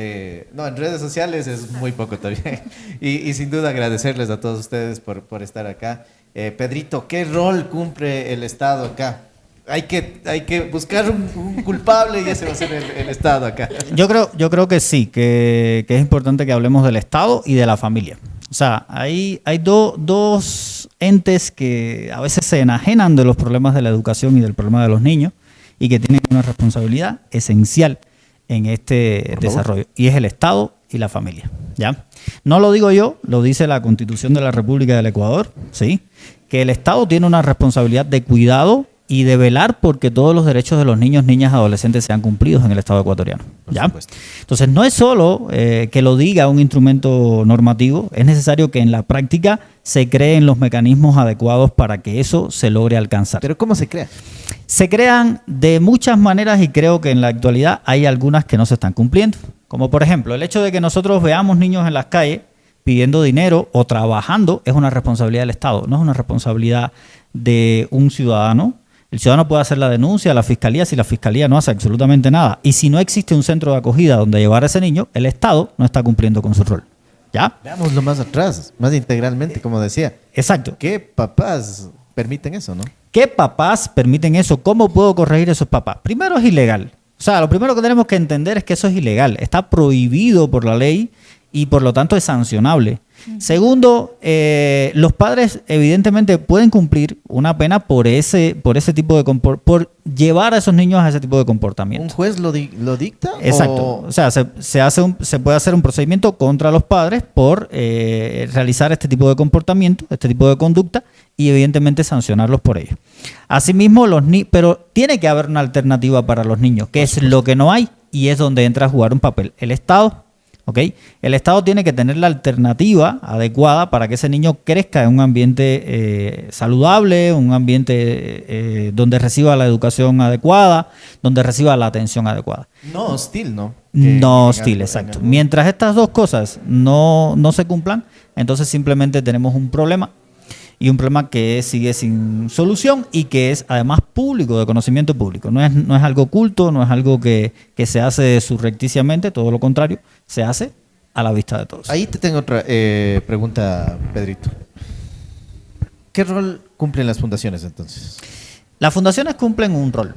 S1: no, en redes sociales es muy poco todavía. Y sin duda agradecerles a todos ustedes por estar acá. Pedrito, ¿qué rol cumple el Estado acá? Hay que buscar un culpable y ese va a ser el Estado acá.
S6: Yo creo que sí, que es importante que hablemos del Estado y de la familia. O sea, hay dos entes que a veces se enajenan de los problemas de la educación y del problema de los niños y que tienen una responsabilidad esencial en este desarrollo, y es el Estado y la familia, ¿ya? No lo digo yo, lo dice la Constitución de la República del Ecuador, ¿sí? Que el Estado tiene una responsabilidad de cuidado y de velar porque todos los derechos de los niños, niñas, adolescentes sean cumplidos en el Estado ecuatoriano, ¿ya?
S1: Por supuesto.
S6: Entonces, no es solo que lo diga un instrumento normativo, es necesario que en la práctica se creen los mecanismos adecuados para que eso se logre alcanzar.
S1: Pero ¿cómo se crea?
S6: Se crean de muchas maneras y creo que en la actualidad hay algunas que no se están cumpliendo. Como por ejemplo, el hecho de que nosotros veamos niños en las calles pidiendo dinero o trabajando es una responsabilidad del Estado, no es una responsabilidad de un ciudadano. El ciudadano puede hacer la denuncia a la fiscalía si la fiscalía no hace absolutamente nada. Y si no existe un centro de acogida donde llevar a ese niño, el Estado no está cumpliendo con su rol. ¿Ya?
S1: Veámoslo más atrás, más integralmente, como decía.
S6: Exacto.
S1: ¿Qué papás permiten eso, no?
S6: ¿Qué papás permiten eso? ¿Cómo puedo corregir a esos papás? Primero, es ilegal. O sea, lo primero que tenemos que entender es que eso es ilegal. Está prohibido por la ley y por lo tanto es sancionable. Segundo, los padres evidentemente pueden cumplir una pena por ese tipo de por llevar a esos niños a ese tipo de comportamiento.
S1: ¿Un juez lo dicta?
S6: Exacto. O sea, se puede hacer un procedimiento contra los padres por realizar este tipo de comportamiento, este tipo de conducta, y evidentemente sancionarlos por ello. Asimismo, pero tiene que haber una alternativa para los niños, que es lo que no hay, y es donde entra a jugar un papel el Estado. ¿Ok? El Estado tiene que tener la alternativa adecuada para que ese niño crezca en un ambiente saludable, un ambiente donde reciba la educación adecuada, donde reciba la atención adecuada.
S1: No hostil, ¿no?
S6: No hostil, exacto. Mientras estas dos cosas no se cumplan, entonces simplemente tenemos un problema, y un problema que sigue sin solución y que es además público, de conocimiento público. No es algo oculto, no es algo que se hace surrepticiamente, todo lo contrario, se hace a la vista de todos.
S1: Ahí te tengo otra pregunta, Pedrito. ¿Qué rol cumplen las fundaciones entonces?
S6: Las fundaciones cumplen un rol,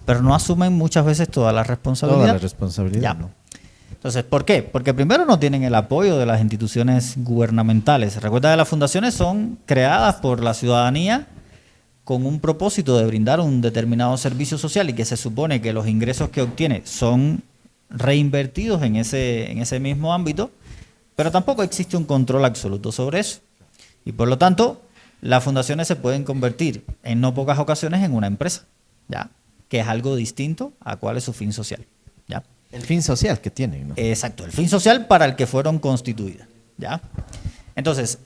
S6: pero no asumen muchas veces toda la responsabilidad.
S1: Toda la responsabilidad,
S6: Ya.
S1: ¿no?
S6: Entonces, ¿por qué? Porque primero no tienen el apoyo de las instituciones gubernamentales. Recuerda que las fundaciones son creadas por la ciudadanía con un propósito de brindar un determinado servicio social y que se supone que los ingresos que obtiene son reinvertidos en ese mismo ámbito, pero tampoco existe un control absoluto sobre eso. Y por lo tanto, las fundaciones se pueden convertir en no pocas ocasiones en una empresa, ¿ya? Que es algo distinto a cuál es su fin social, ¿ya?
S1: El fin social que tienen, ¿no?
S6: Exacto, el fin social para el que fueron constituidas, ¿ya? Entonces,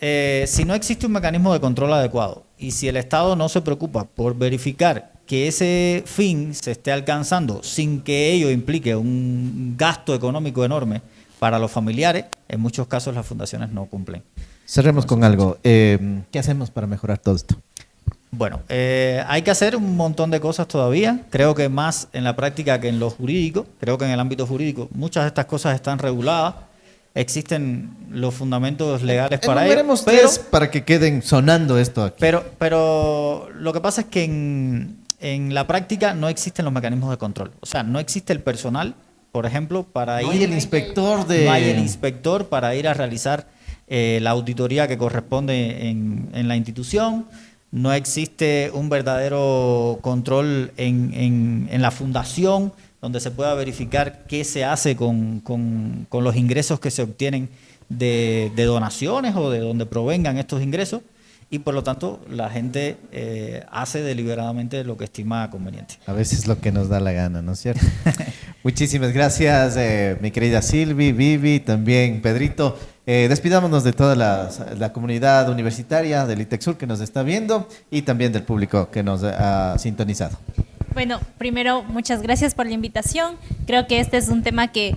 S6: si no existe un mecanismo de control adecuado y si el Estado no se preocupa por verificar que ese fin se esté alcanzando sin que ello implique un gasto económico enorme para los familiares, en muchos casos las fundaciones no cumplen.
S1: Cerremos con algo. ¿Qué hacemos para mejorar todo esto?
S6: Bueno, hay que hacer un montón de cosas todavía. Creo que más en la práctica que en lo jurídico. Creo que en el ámbito jurídico muchas de estas cosas están reguladas. Existen los fundamentos legales para ello.
S1: Veremos tres para que queden sonando esto aquí.
S6: Pero lo que pasa es que en la práctica no existen los mecanismos de control. O sea, no existe el personal, por ejemplo, para ir...
S1: No hay el inspector de...
S6: No hay el inspector para ir a realizar la auditoría que corresponde en la institución. No existe un verdadero control en la fundación donde se pueda verificar qué se hace con los ingresos que se obtienen de donaciones o de donde provengan estos ingresos, y por lo tanto la gente hace deliberadamente lo que estima conveniente.
S1: A veces lo que nos da la gana, ¿no es cierto? Muchísimas gracias, mi querida Silvi, Vivi, también Pedrito. Despidámonos de toda la comunidad universitaria del ITEXUR que nos está viendo y también del público que nos ha sintonizado.
S4: Bueno, primero, muchas gracias por la invitación. Creo que este es un tema que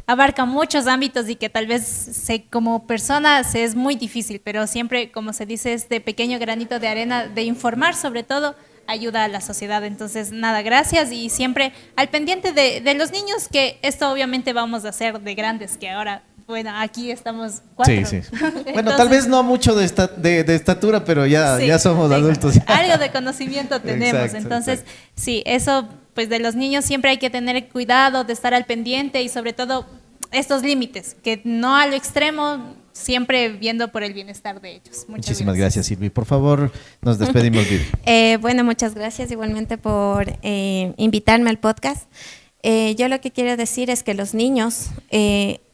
S4: abarca muchos ámbitos y que tal vez como persona se es muy difícil, pero siempre, como se dice, este pequeño granito de arena de informar, sobre todo, ayuda a la sociedad. Entonces, nada, gracias, y siempre al pendiente de los niños, que esto obviamente vamos a hacer de grandes, que ahora... Bueno, aquí estamos 4.
S1: Sí. Bueno, tal vez no mucho de estatura, pero ya somos adultos.
S4: Algo de conocimiento tenemos. Exacto, entonces, exacto. Sí, eso pues de los niños siempre hay que tener cuidado de estar al pendiente y sobre todo estos límites, que no a lo extremo, siempre viendo por el bienestar de ellos.
S1: Muchísimas gracias, Silvi. Por favor, nos despedimos, Vivi.
S5: Bueno, muchas gracias igualmente por invitarme al podcast. Yo lo que quiero decir es que los niños...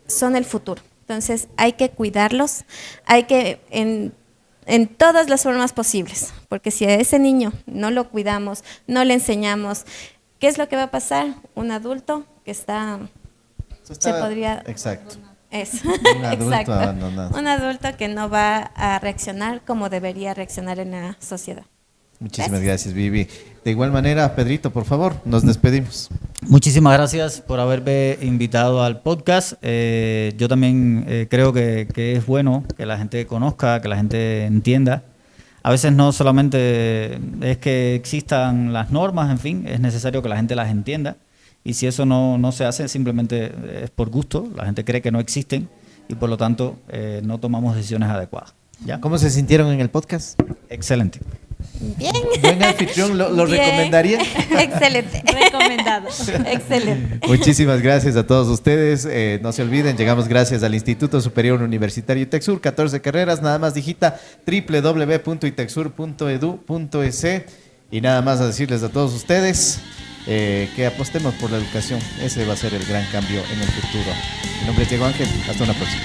S5: son el futuro, entonces hay que cuidarlos, hay que en todas las formas posibles, porque si a ese niño no lo cuidamos, no le enseñamos, ¿qué es lo que va a pasar? Un adulto que se podría...
S1: Exacto.
S5: Un adulto
S1: exacto, abandonado.
S5: Un adulto que no va a reaccionar como debería reaccionar en la sociedad.
S1: Muchísimas gracias, Vivi. De igual manera, Pedrito, por favor, nos despedimos.
S6: Muchísimas gracias por haberme invitado al podcast. Yo también creo que es bueno que la gente conozca, que la gente entienda. A veces no solamente es que existan las normas, en fin, es necesario que la gente las entienda. Y si eso no se hace, simplemente es por gusto. La gente cree que no existen y por lo tanto no tomamos decisiones adecuadas. ¿Ya?
S1: ¿Cómo se sintieron en el podcast?
S6: Excelente.
S5: Bien.
S1: Buen anfitrión, ¿lo recomendaría?
S5: Excelente.
S4: Recomendado.
S5: Excelente.
S1: Muchísimas gracias a todos ustedes. No se olviden, llegamos gracias al Instituto Superior Universitario ITEXUR, 14 carreras, nada más digita www.itexur.edu.es y nada más a decirles a todos ustedes que apostemos por la educación. Ese va a ser el gran cambio en el futuro. Mi nombre es Diego Ángel, hasta una próxima.